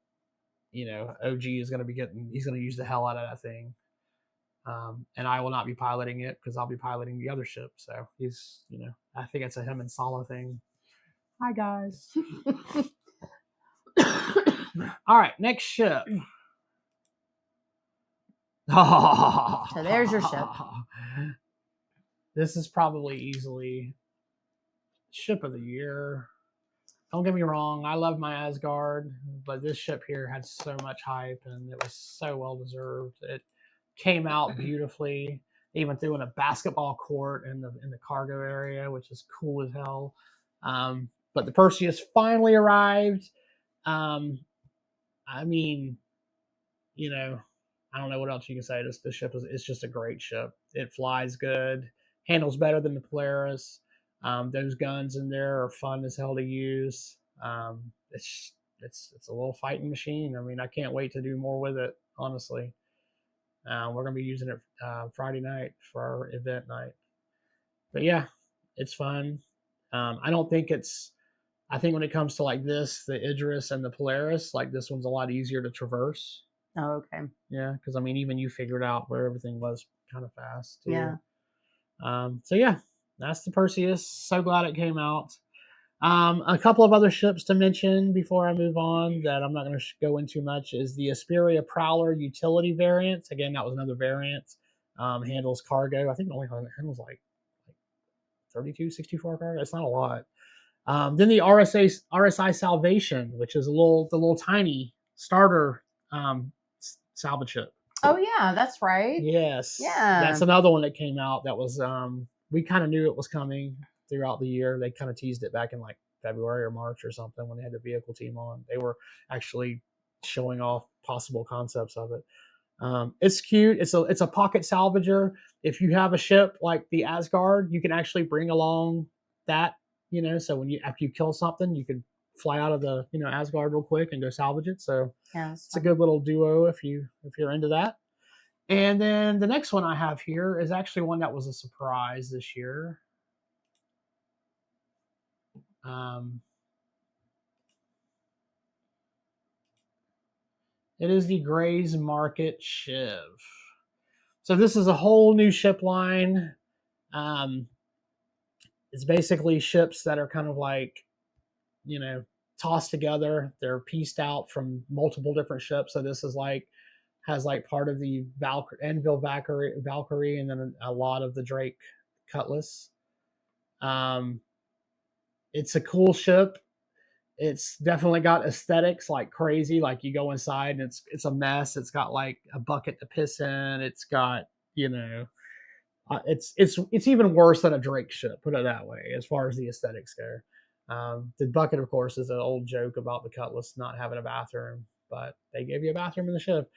is going to he's going to use the hell out of that thing. And I will not be piloting it because I'll be piloting the other ship. So he's, I think it's a him and Sala thing. Hi, guys. All right, next ship. So there's your ship. This is probably easily ship of the year. Don't get me wrong, I love my Asgard, but this ship here had so much hype and it was so well deserved. It came out beautifully. They even threw in a basketball court in the cargo area, which is cool as hell. But the Perseus finally arrived. I mean, I don't know what else you can say. This ship it's just a great ship. It flies good, handles better than the Polaris. Those guns in there are fun as hell to use. It's a little fighting machine. I mean, I can't wait to do more with it, honestly. We're going to be using it Friday night for our event night. But yeah, it's fun. I think when it comes to like this, the Idris and the Polaris, like this one's a lot easier to traverse. Oh, okay. Yeah, because I mean, even you figured out where everything was kind of fast too. Yeah. So yeah, that's the Perseus. So glad it came out. A couple of other ships to mention before I move on that I'm not going to go into much is the Asperia Prowler utility variant. Again, that was another variant. Handles cargo. I think it only handles like 32, 64 cargo. It's not a lot. Then the RSI Salvation, which is the little tiny starter salvage ship. Oh yeah, that's right. Yes. Yeah. That's another one that came out that was we kind of knew it was coming throughout the year. They kind of teased it back in like February or March or something when they had the vehicle team on. They were actually showing off possible concepts of it. It's cute. It's a pocket salvager. If you have a ship like the Asgard, you can actually bring along that, so when after you kill something, you can fly out of the, Asgard real quick and go salvage it. So Yeah, it's a good little duo if you're into that. And then the next one I have here is actually one that was a surprise this year. It is the Gray's Market Shiv. So this is a whole new ship line. It's basically ships that are kind of like, tossed together. They're pieced out from multiple different ships. So this is like, has like part of the Anvil Valkyrie, and then a lot of the Drake Cutlass. It's a cool ship. It's definitely got aesthetics like crazy. Like you go inside and it's a mess. It's got like a bucket to piss in. It's got, it's even worse than a Drake ship, put it that way, as far as the aesthetics go. The bucket, of course, is an old joke about the Cutlass not having a bathroom, but they gave you a bathroom in the ship.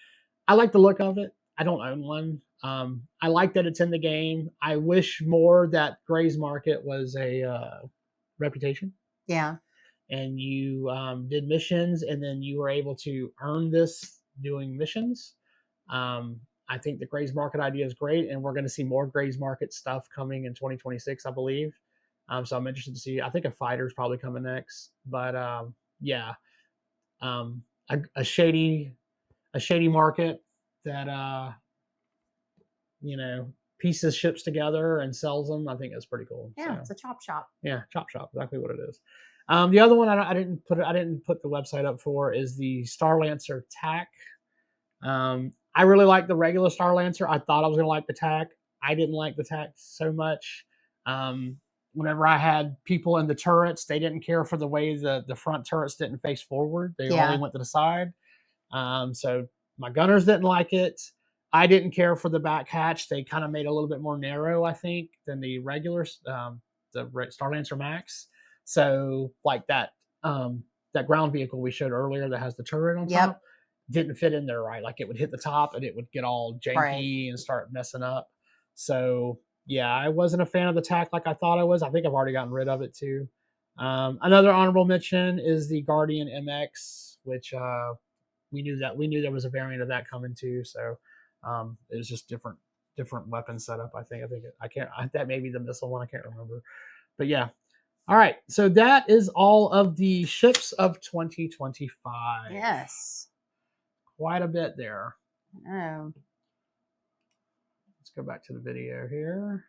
I like the look of it. I don't own one. I like that it's in the game. I wish more that Gray's Market was a reputation. Yeah. And you did missions, and then you were able to earn this doing missions. I think the Gray's Market idea is great, and we're going to see more Gray's Market stuff coming in 2026, I believe. So I'm interested to see. I think a fighter's probably coming next, but yeah, a shady market that pieces ships together and sells them. I think that's pretty cool. Yeah, so, it's a chop shop. Yeah, chop shop, exactly what it is. The other one I didn't put the website up for is the Starlancer TAC. I really like the regular Starlancer. I thought I was going to like the TAC. I didn't like the TAC so much. Whenever I had people in the turrets, they didn't care for the way the front turrets didn't face forward. They only went to the side. So my gunners didn't like it. I didn't care for the back hatch. They kind of made it a little bit more narrow, I think, than the regular the Starlancer Max. So like that ground vehicle we showed earlier that has the turret on top didn't fit in there right. Like it would hit the top and it would get all janky and start messing up. So yeah, I wasn't a fan of the TAC like I thought I was. I think I've already gotten rid of it too. Another honorable mention is the Guardian MX, which we knew there was a variant of that coming too. So it was just different weapon setup. I think that may be the missile one. I can't remember, but yeah. All right, so that is all of the ships of 2025. Yes, quite a bit there. Oh. Let's go back to the video here.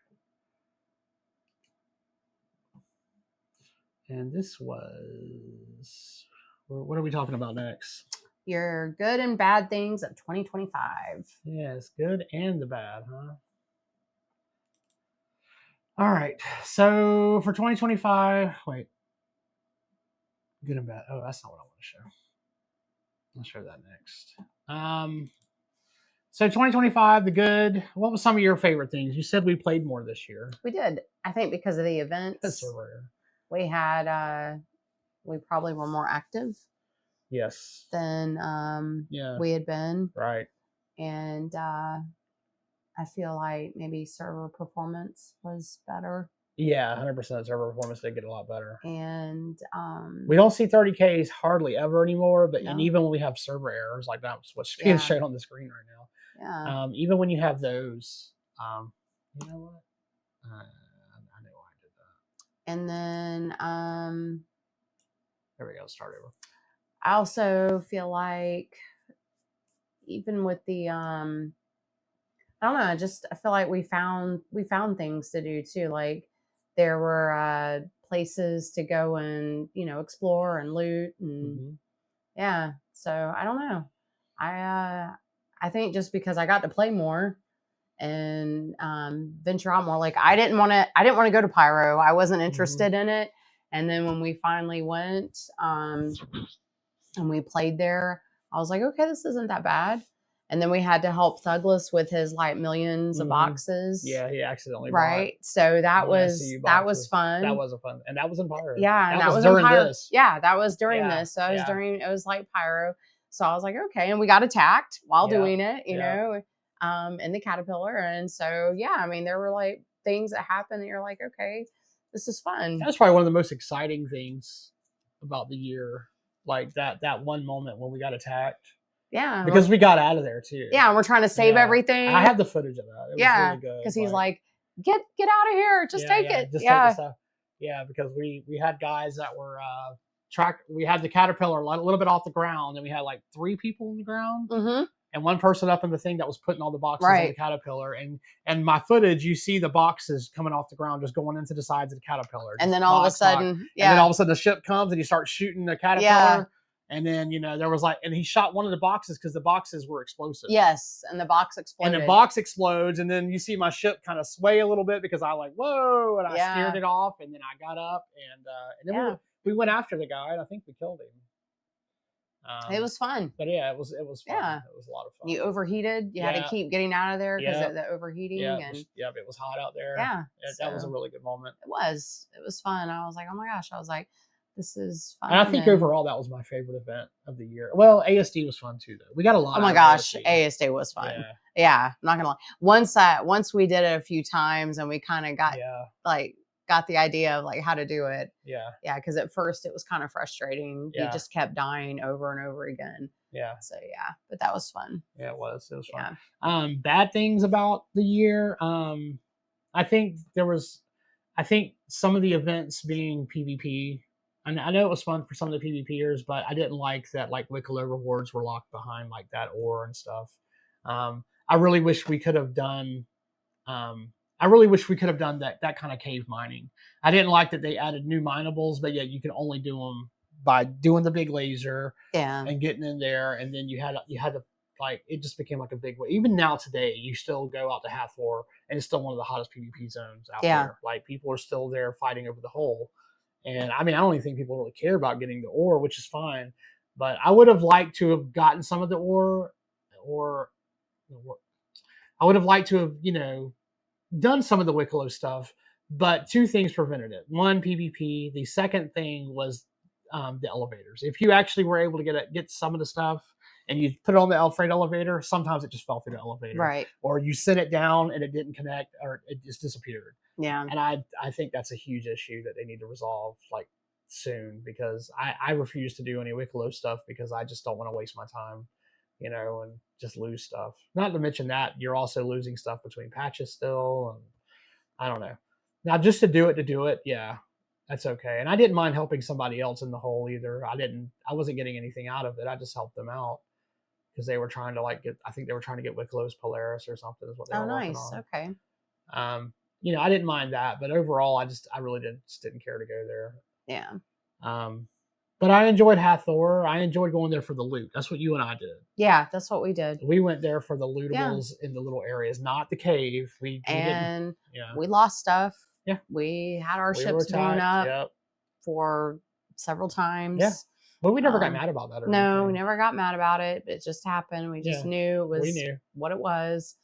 And this was, what are we talking about next? Your good and bad things of 2025. Yes, good and the bad, huh? All right. So for 2025, wait. Good and bad. Oh, that's not what I want to show. I'll show that next. So 2025, the good. What was some of your favorite things? You said we played more this year. We did. I think because of the events. That's so rare. We had we probably were more active. Yes. Than we had been. Right. And I feel like maybe server performance was better. Yeah, 100% server performance did get a lot better. And we don't see 30Ks hardly ever anymore, but and even when we have server errors, like that's what's being shown on the screen right now. Yeah. Even when you have those, you know what? I know I did that. And then there we go, start over. I also feel like even with the I don't know, I feel like we found things to do too. Like there were places to go and, explore and loot and yeah. So I don't know. I think just because I got to play more and venture out more, like I didn't want to go to Pyro. I wasn't interested in it. And then when we finally went and we played there, I was like, okay, this isn't that bad. And then we had to help Douglas with his like millions of boxes. Yeah, he accidentally right. So that was fun. That was a fun, and that was in Pyro. Yeah, and that was during this. Yeah, that was during Yeah, this. So it was like Pyro. So I was like, okay, and we got attacked while doing it, you know, in the caterpillar. And so I mean, there were like things that happened that you're like, okay, this is fun. That's probably one of the most exciting things about the year, like that one moment when we got attacked. Yeah, because we got out of there too. Yeah, and we're trying to save everything. I have the footage of that. It was really good. Because he's like, get out of here, just take it. Just take the stuff. Yeah, because we had guys that were we had the caterpillar a little bit off the ground, and we had like 3 people on the ground, and 1 person up in the thing that was putting all the boxes on the caterpillar. And my footage, you see the boxes coming off the ground, just going into the sides of the caterpillar. And then all of a sudden, and then all of a sudden the ship comes and you start shooting the caterpillar. And then, there was and he shot one of the boxes because the boxes were explosive. Yes, and the box exploded. And the box explodes, and then you see my ship kind of sway a little bit because I like, whoa, and I steered it off, and then I got up, and then we went after the guy, and I think we killed him. It was fun. But yeah, it was fun. Yeah. It was a lot of fun. You overheated. You had to keep getting out of there because of the overheating. Yeah, it was hot out there. Yeah. That was a really good moment. It was fun. I was like, oh my gosh. I was like, this is fun. And I think overall that was my favorite event of the year. Well, ASD was fun too, though. We got a lot. Oh my gosh, ASD was fun. Yeah, I'm not gonna lie. Once we did it a few times, and we kind of got got the idea of like how to do it. Yeah. Because at first it was kind of frustrating. You just kept dying over and over again. Yeah. So but that was fun. Yeah, it was. It was fun. Bad things about the year. I think some of the events being PvP. And I know it was fun for some of the PvPers, but I didn't like that like Wicklow rewards were locked behind like that ore and stuff. I really wish we could have done that kind of cave mining. I didn't like that they added new minables, but yet you can only do them by doing the big laser and getting in there, and then you had to like it just became like a big way. Even now today, you still go out to Hathor, and it's still one of the hottest PvP zones out there. Like people are still there fighting over the hole. And I mean, I don't even think people really care about getting the ore, which is fine. But I would have liked to have gotten some of the ore, or I would have liked to have, done some of the Wicklow stuff. But 2 things prevented it. 1, PvP. The second thing was the elevators. If you actually were able to get some of the stuff and you put it on the freight elevator, sometimes it just fell through the elevator. Right. Or you sent it down and it didn't connect, or it just disappeared. Yeah. And I think that's a huge issue that they need to resolve like soon, because I refuse to do any Wicklow stuff because I just don't want to waste my time, and just lose stuff. Not to mention that you're also losing stuff between patches still. And I don't know. Now just to do it. Yeah, that's okay. And I didn't mind helping somebody else in the hole either. I wasn't getting anything out of it. I just helped them out because they were trying to I think they were trying to get Wicklow's Polaris or something is what they were working on. Okay. I didn't mind that, but overall, I really didn't care to go there. Yeah. But I enjoyed Hathor. I enjoyed going there for the loot. That's what you and I did. Yeah, that's what we did. We went there for the lootables in the little areas, not the cave. We lost stuff. Yeah. We had our ships blown up for several times. Yeah. But we never got mad about that. No, we never got mad about it. It just happened. We just knew it was what it was.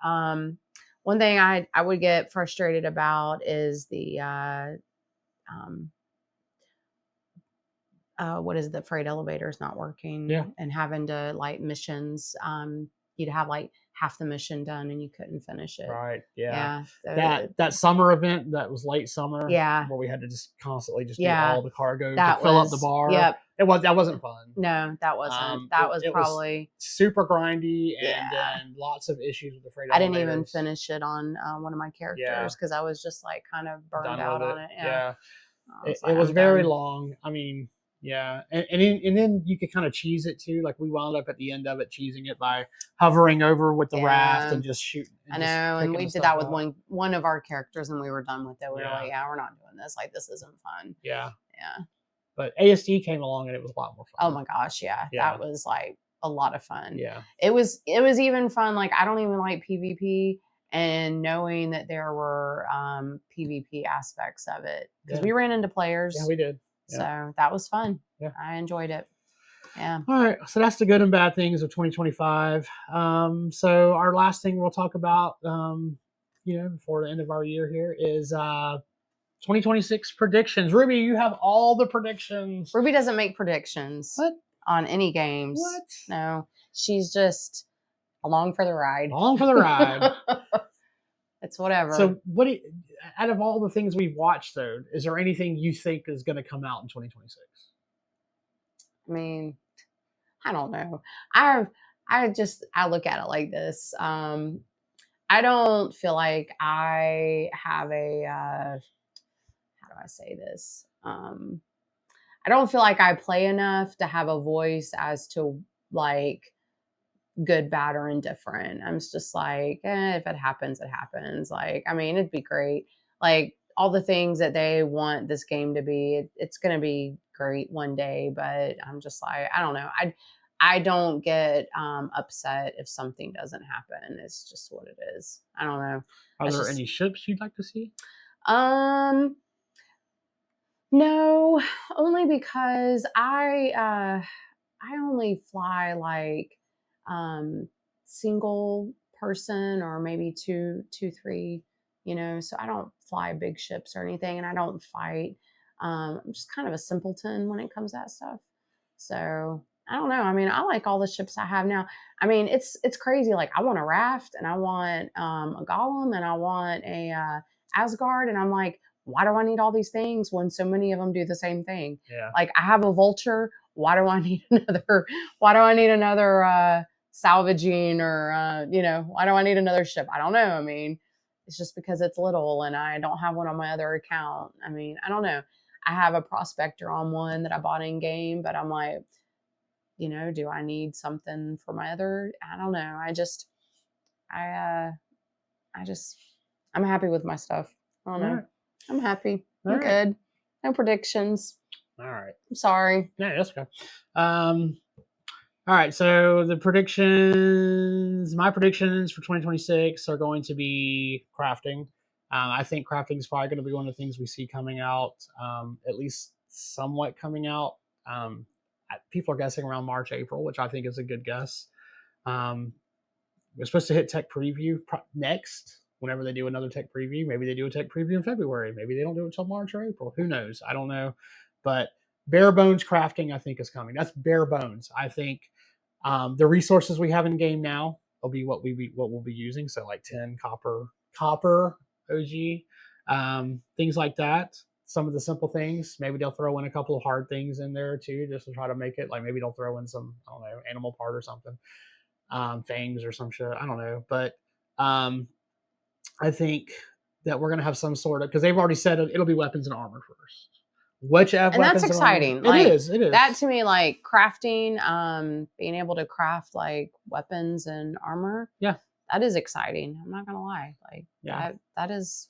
One thing I would get frustrated about is the what is the freight elevators not working and having to like missions. You'd have like half the mission done and you couldn't finish it. Right. Yeah. So that summer event that was late summer. Yeah. Where we had to just constantly do all the cargo to fill up the bar. Yep. That wasn't fun. No, that wasn't. That was probably super grindy and then lots of issues with the freight elevators. I didn't even finish it on one of my characters because I was just like kind of burned out on it. Yeah. It was very long. I mean, yeah, and then you could kind of cheese it too. Like we wound up at the end of it cheesing it by hovering over with the raft and just shooting. I know, and we did that with one of our characters, and we were done with it. We were like, we're not doing this. Like this isn't fun. Yeah, yeah. But ASD came along, and it was a lot more fun. Oh my gosh, yeah. That was like a lot of fun. Yeah, it was even fun. Like I don't even like PvP. And knowing that there were PvP aspects of it, because we ran into players. Yeah, we did. Yeah. So that was fun. Yeah. I enjoyed it. Yeah. All right, so that's the good and bad things of 2025. So our last thing we'll talk about, before the end of our year here is 2026 predictions. Ruby, you have all the predictions. Ruby doesn't make predictions on any games. What? No, she's just along for the ride. Along for the ride. It's whatever. So, out of all the things we've watched, though, is there anything you think is going to come out in 2026? I mean, I don't know. I look at it like this. I don't feel like I have a how do I say this? I don't feel like I play enough to have a voice as to like good, bad, or indifferent. I'm just like, if it happens, it happens. Like, I mean, it'd be great. Like all the things that they want this game to be, it's going to be great one day. But I'm just like, I don't know. I don't get upset if something doesn't happen. It's just what it is. I don't know. Are there any ships you'd like to see? No, only because I only fly like single person or maybe two, three, so I don't fly big ships or anything, and I don't fight. I'm just kind of a simpleton when it comes to that stuff. So I don't know. I mean, I like all the ships I have now. I mean, it's crazy. Like I want a raft, and I want a golem, and I want a Asgard, and I'm like, why do I need all these things when so many of them do the same thing? Yeah. Like I have a vulture. Why do I need another? Why do I need another salvaging or why do I need another ship? I don't know. I mean, it's just because it's little and I don't have one on my other account. I mean, I don't know. I have a prospector on one that I bought in game, but I'm like, do I need something for my other? I don't know. I'm happy with my stuff. I don't know. Right. I'm happy. I'm All right. good. No predictions. All right. I'm sorry. Yeah, that's okay. All right. So my predictions for 2026 are going to be crafting. I think crafting is probably going to be one of the things we see coming out, at least somewhat coming out. People are guessing around March, April, which I think is a good guess. We're supposed to hit tech preview next. Whenever they do another tech preview, maybe they do a tech preview in February. Maybe they don't do it until March or April. Who knows? I don't know. But bare bones crafting, I think, is coming. That's bare bones. I think the resources we have in game now will be what we'll be using. So like tin, copper, OG, things like that. Some of the simple things. Maybe they'll throw in a couple of hard things in there too, just to try to make it. Like maybe they'll throw in some, I don't know, animal part or something, fangs or some shit. I don't know, but I think that we're gonna have some sort of, because they've already said it'll be weapons and armor first. And that's exciting. It is. That to me, like crafting, being able to craft like weapons and armor. Yeah, that is exciting. I'm not gonna lie. Like that is.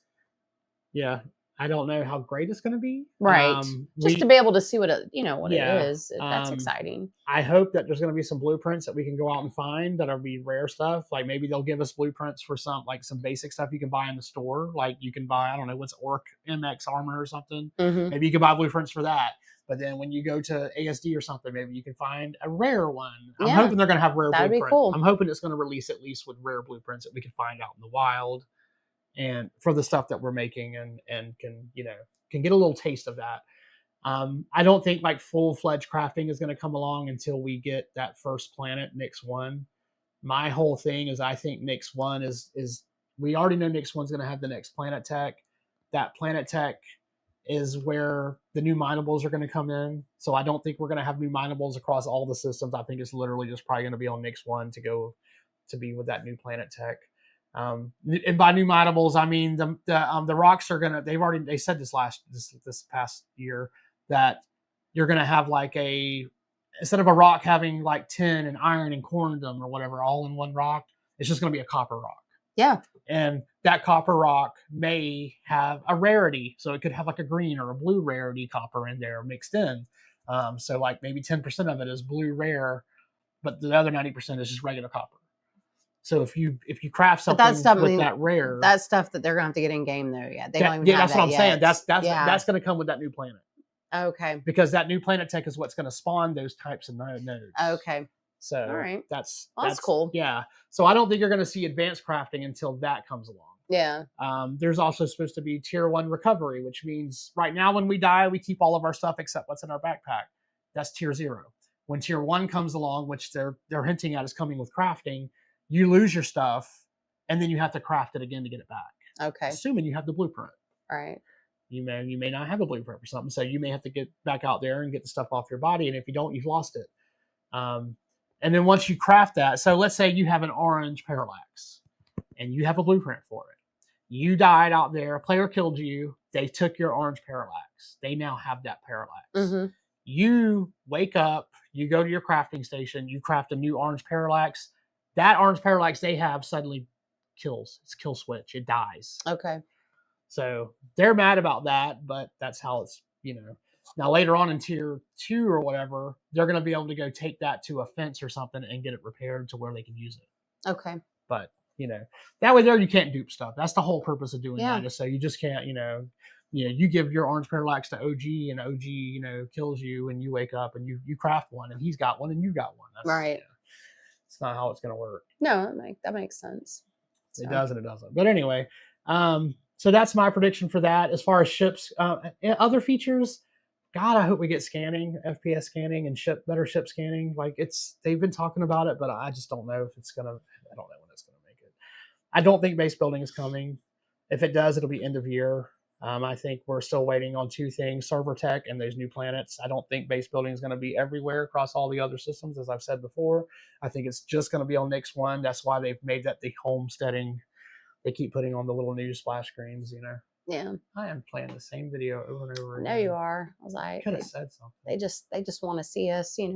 Yeah, I don't know how great it's going to be. Right. Just to be able to see what it is. That's exciting. I hope that there's going to be some blueprints that we can go out and find that'll be rare stuff. Like maybe they'll give us blueprints for some basic stuff you can buy in the store. Like you can buy, I don't know, what's Orc MX armor or something. Mm-hmm. Maybe you can buy blueprints for that. But then when you go to ASD or something, maybe you can find a rare one. I'm hoping they're going to have rare blueprints. That'd be cool. I'm hoping it's going to release at least with rare blueprints that we can find out in the wild. And for the stuff that we're making and can get a little taste of that. I don't think like full-fledged crafting is going to come along until we get that first planet, Nyx 1. My whole thing is I think Nyx 1 is we already know Nyx 1's going to have the next planet tech. That planet tech is where the new minables are going to come in. So I don't think we're going to have new minables across all the systems. I think it's literally just probably going to be on Nyx 1 to be with that new planet tech. And by new minables, I mean the rocks are gonna. They said this past year that you're gonna have like instead of a rock having like tin and iron and corundum or whatever all in one rock, it's just gonna be a copper rock. Yeah. And that copper rock may have a rarity, so it could have like a green or a blue rarity copper in there mixed in. So like maybe 10% of it is blue rare, but the other 90% is just regular copper. So if you craft something with that rare, that's stuff that they're gonna have to get in game though. Yeah, they don't even have that's that what I'm yet. saying. That's going to come with that new planet. Okay. because that new Planet Tech is what's going to spawn those types of nodes. Okay. So All right. that's cool. Yeah. So I don't think you're going to see advanced crafting until that comes along. Yeah. There's also supposed to be tier 1 recovery, which means right now when we die, we keep all of our stuff except what's in our backpack. That's tier 0. When tier 1 comes along, which they're hinting at is coming with crafting, you lose your stuff and then you have to craft it again to get it back. Okay. Assuming you have the blueprint. Right. You may not have a blueprint for something, so you may have to get back out there and get the stuff off your body, and if you don't, you've lost it. And then once you craft that, so let's say you have an orange parallax and you have a blueprint for it. You died out there, a player killed you, they took your orange parallax. They now have that parallax. Mm-hmm. You wake up, you go to your crafting station, you craft a new orange parallax. That orange parallax they have suddenly kills. It's a kill switch. It dies. Okay. So they're mad about that, but that's how it's, Now later on in tier 2 or whatever, they're going to be able to go take that to a fence or something and get it repaired to where they can use it. Okay. But, that way there you can't dupe stuff. That's the whole purpose of doing Yeah. that, is so you just can't, you give your orange parallax to OG and OG, kills you and you wake up and you craft one and he's got one and you got one. That's, right. It's not how it's going to work. No, that makes sense. So. It does and it doesn't. But anyway, so that's my prediction for that. As far as ships, other features, God, I hope we get scanning, FPS scanning, and better ship scanning. Like they've been talking about it, but I just don't know if it's gonna. I don't know when it's gonna make it. I don't think base building is coming. If it does, it'll be end of year. I think we're still waiting on 2 things: server tech and those new planets. I don't think base building is going to be everywhere across all the other systems, as I've said before. I think it's just going to be on Nix 1. That's why they've made that the homesteading. They keep putting on the little news splash screens, Yeah. I am playing the same video over and over again. I know you are. I was like, could have said something. They just want to see us, Yeah,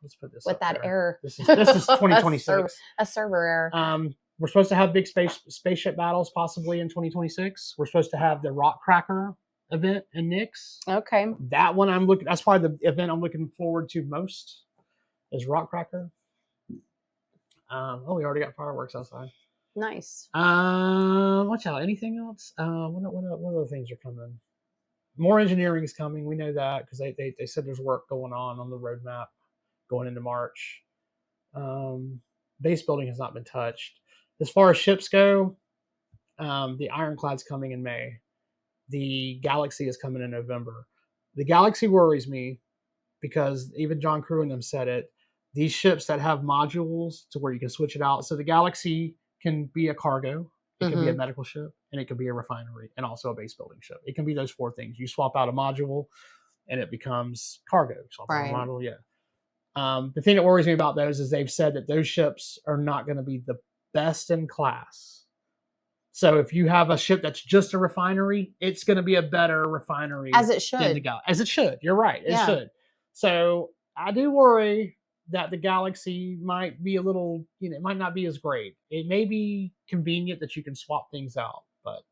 let's put this with up that there. error. This is 2026. a server error. We're supposed to have big spaceship battles possibly in 2026. We're supposed to have the Rock Cracker event in Nix. Okay. That one that's probably the event I'm looking forward to most is Rock Cracker. We already got fireworks outside. Nice. Watch out. Anything else? What other things are coming? More engineering is coming. We know that because they said there's work going on the roadmap going into March. Base building has not been touched. As far as ships go, the Ironclad's coming in May. The Galaxy is coming in November. The Galaxy worries me because even John Crew and them said it. These ships that have modules to where you can switch it out. So the Galaxy can be a cargo, it can be a medical ship, and it can be a refinery, and also a base building ship. It can be those 4 things. You swap out a module, and it becomes cargo. Swap out a module, yeah. The thing that worries me about those is they've said that those ships are not going to be the best in class. So if you have a ship that's just a refinery, it's going to be a better refinery. As it should. As it should. You're right. It should. So I do worry that the Galaxy might be a little, it might not be as great. It may be convenient that you can swap things out, but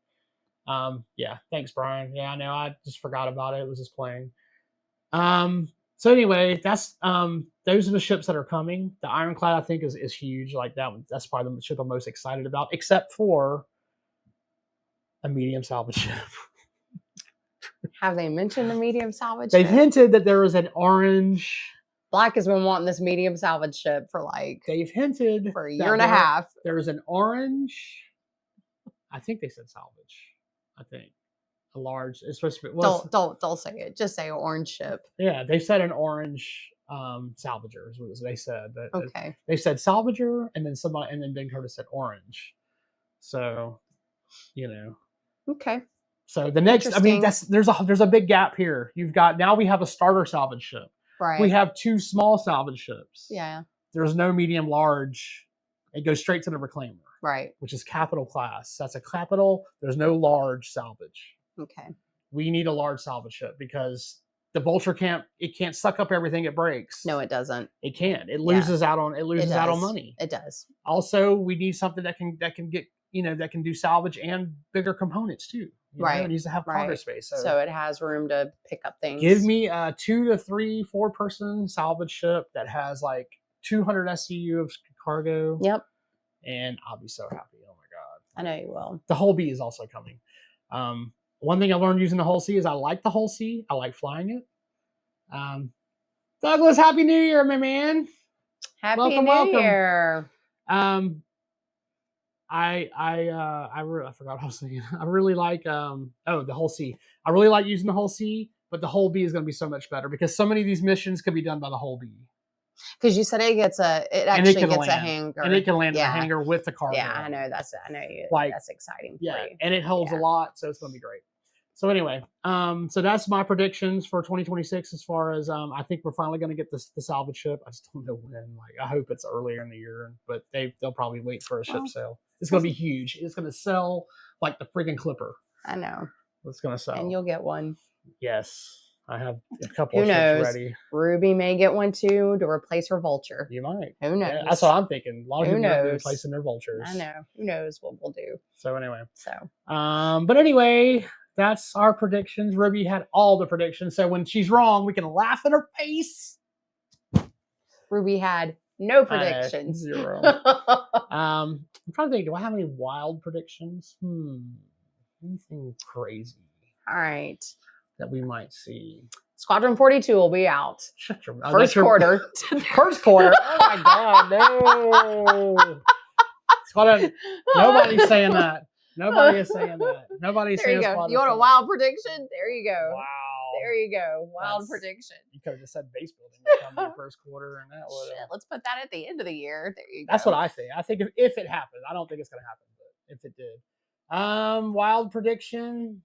yeah, thanks, Brian. Yeah, I know. I just forgot about it. It was just playing. So anyway, that's those are the ships that are coming. The Ironclad, I think, is huge. Like that one, that's probably the ship I'm most excited about, except for a medium salvage ship. Have they mentioned the medium salvage They've ship? hinted that there is an orange. Black has been wanting this medium salvage ship for they've hinted for a year and a half. There is an orange. I think they said salvage. I think a large. It's supposed to be. Don't say it. Just say orange ship. Yeah, they said an orange salvager is what they said. But okay. They said salvager, and then Ben Curtis said orange. So, Okay. So the next, there's a big gap here. Now we have a starter salvage ship. Right. We have 2 small salvage ships. Yeah. There's no medium large. It goes straight to the reclaimer. Right. Which is capital class. That's a capital. There's no large salvage. Okay. We need a large salvage ship because the Vulture can't suck up everything it breaks. No, it doesn't. It can't. It loses out on money. It does. Also, we need something that can get that can do salvage and bigger components too. Right. It needs to have cargo space. So it has room to pick up things. Give me a 2 to 3, 4 person salvage ship that has like 200 SCU of cargo. Yep. And I'll be so happy. Oh my God. I know you will. The whole B is also coming. One thing I learned using the whole C is I like the whole C. I like flying it. Douglas, Happy New Year, my man. Happy New Year. I forgot what I was saying. I really like the whole C. I really like using the whole C, but the whole B is going to be so much better because so many of these missions could be done by the whole B. Because you said it actually gets a hanger, and it can land in a hanger with the cargo. Yeah, I know that's exciting. For you. And it holds a lot, so it's going to be great. So anyway, so that's my predictions for 2026 as far as I think we're finally going to get the salvage ship. I just don't know when. Like I hope it's earlier in the year, but they'll probably wait for a ship sale. It's going to be huge. It's going to sell like the friggin' Clipper. I know. It's going to sell. And you'll get one. Yes. I have a couple of ships ready. Ruby may get one too to replace her vulture. You might. Who knows? Yeah, that's what I'm thinking. A lot of people are replacing their vultures. I know. Who knows what we'll do. So anyway. But anyway, that's our predictions. Ruby had all the predictions. So when she's wrong, we can laugh in her face. Ruby had no predictions. Zero. I'm trying to think, do I have any wild predictions? Anything crazy? All right. That we might see. Squadron 42 will be out. Shut your mouth. First quarter. First quarter. Oh my God, no. Squadron. Nobody's saying that. Nobody is saying that. Nobody's saying Squadron. You want a wild prediction? There you go. Wow. There you go. Wild prediction. You could have just said base building would come in the first quarter, and that would. Shit, let's put that at the end of the year. There you go. That's what I think. I think if it happens, I don't think it's going to happen, but if it did, wild prediction.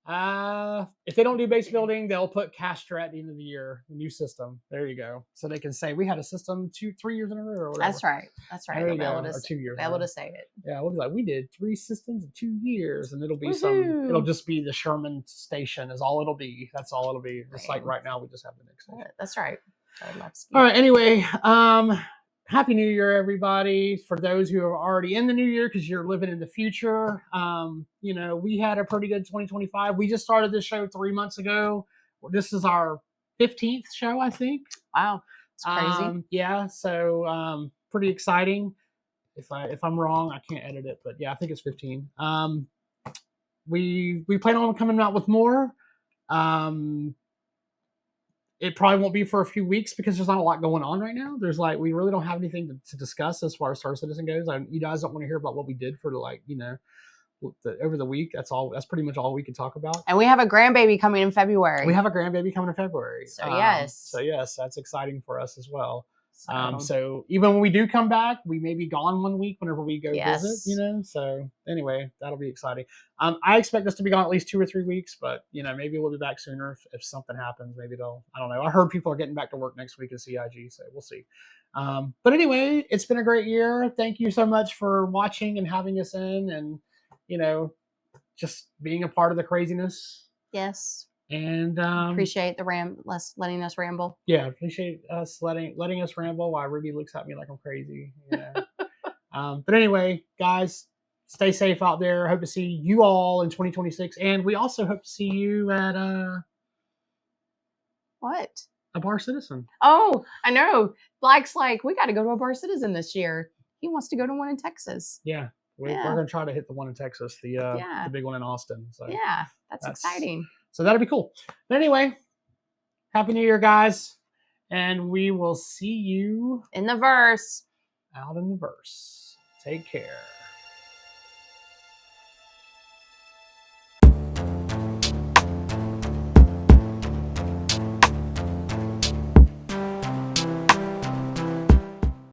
If they don't do base building, they'll put Castra at the end of the year, the new system. There you go. So they can say we had a system 2-3 years in a row or whatever. That's right. There you go. Or 2 years. Be able to say it. Yeah, we'll be like, we did 3 systems in 2 years, and it'll be it'll just be the Sherman station is all it'll be. That's all it'll be. Just like right now we just have the next station. That's right. All right, anyway, Happy New Year, everybody. For those who are already in the new year, because you're living in the future, we had a pretty good 2025. We just started this show 3 months ago. This is our 15th show, I think. Wow, it's crazy. Yeah, so pretty exciting. If I'm wrong, I can't edit it, but yeah, I think it's 15. We plan on coming out with more. It probably won't be for a few weeks because there's not a lot going on right now. We really don't have anything to discuss as far as Star Citizen goes. You guys don't want to hear about what we did for over the week. That's pretty much all we can talk about. And we have a grandbaby coming in February. So yes, that's exciting for us as well. So even when we do come back, we may be gone 1 week whenever we go visit, so anyway, that'll be exciting. I expect us to be gone at least 2 or 3 weeks, but maybe we'll be back sooner if something happens. Maybe I don't know. I heard people are getting back to work next week at CIG, so we'll see. But anyway, it's been a great year. Thank you so much for watching and having us in and, just being a part of the craziness. Yes. And appreciate letting us ramble. Yeah, appreciate us letting us ramble while Ruby looks at me like I'm crazy. But anyway, guys, stay safe out there. Hope to see you all in 2026, and we also hope to see you at what? A Bar Citizen. Oh, I know. Black's like, we got to go to a Bar Citizen this year. He wants to go to one in Texas. Yeah. We're going to try to hit the one in Texas, the big one in Austin. So yeah, that's exciting. So that'll be cool. But anyway, Happy New Year, guys. And we will see you in the verse. Out in the verse. Take care.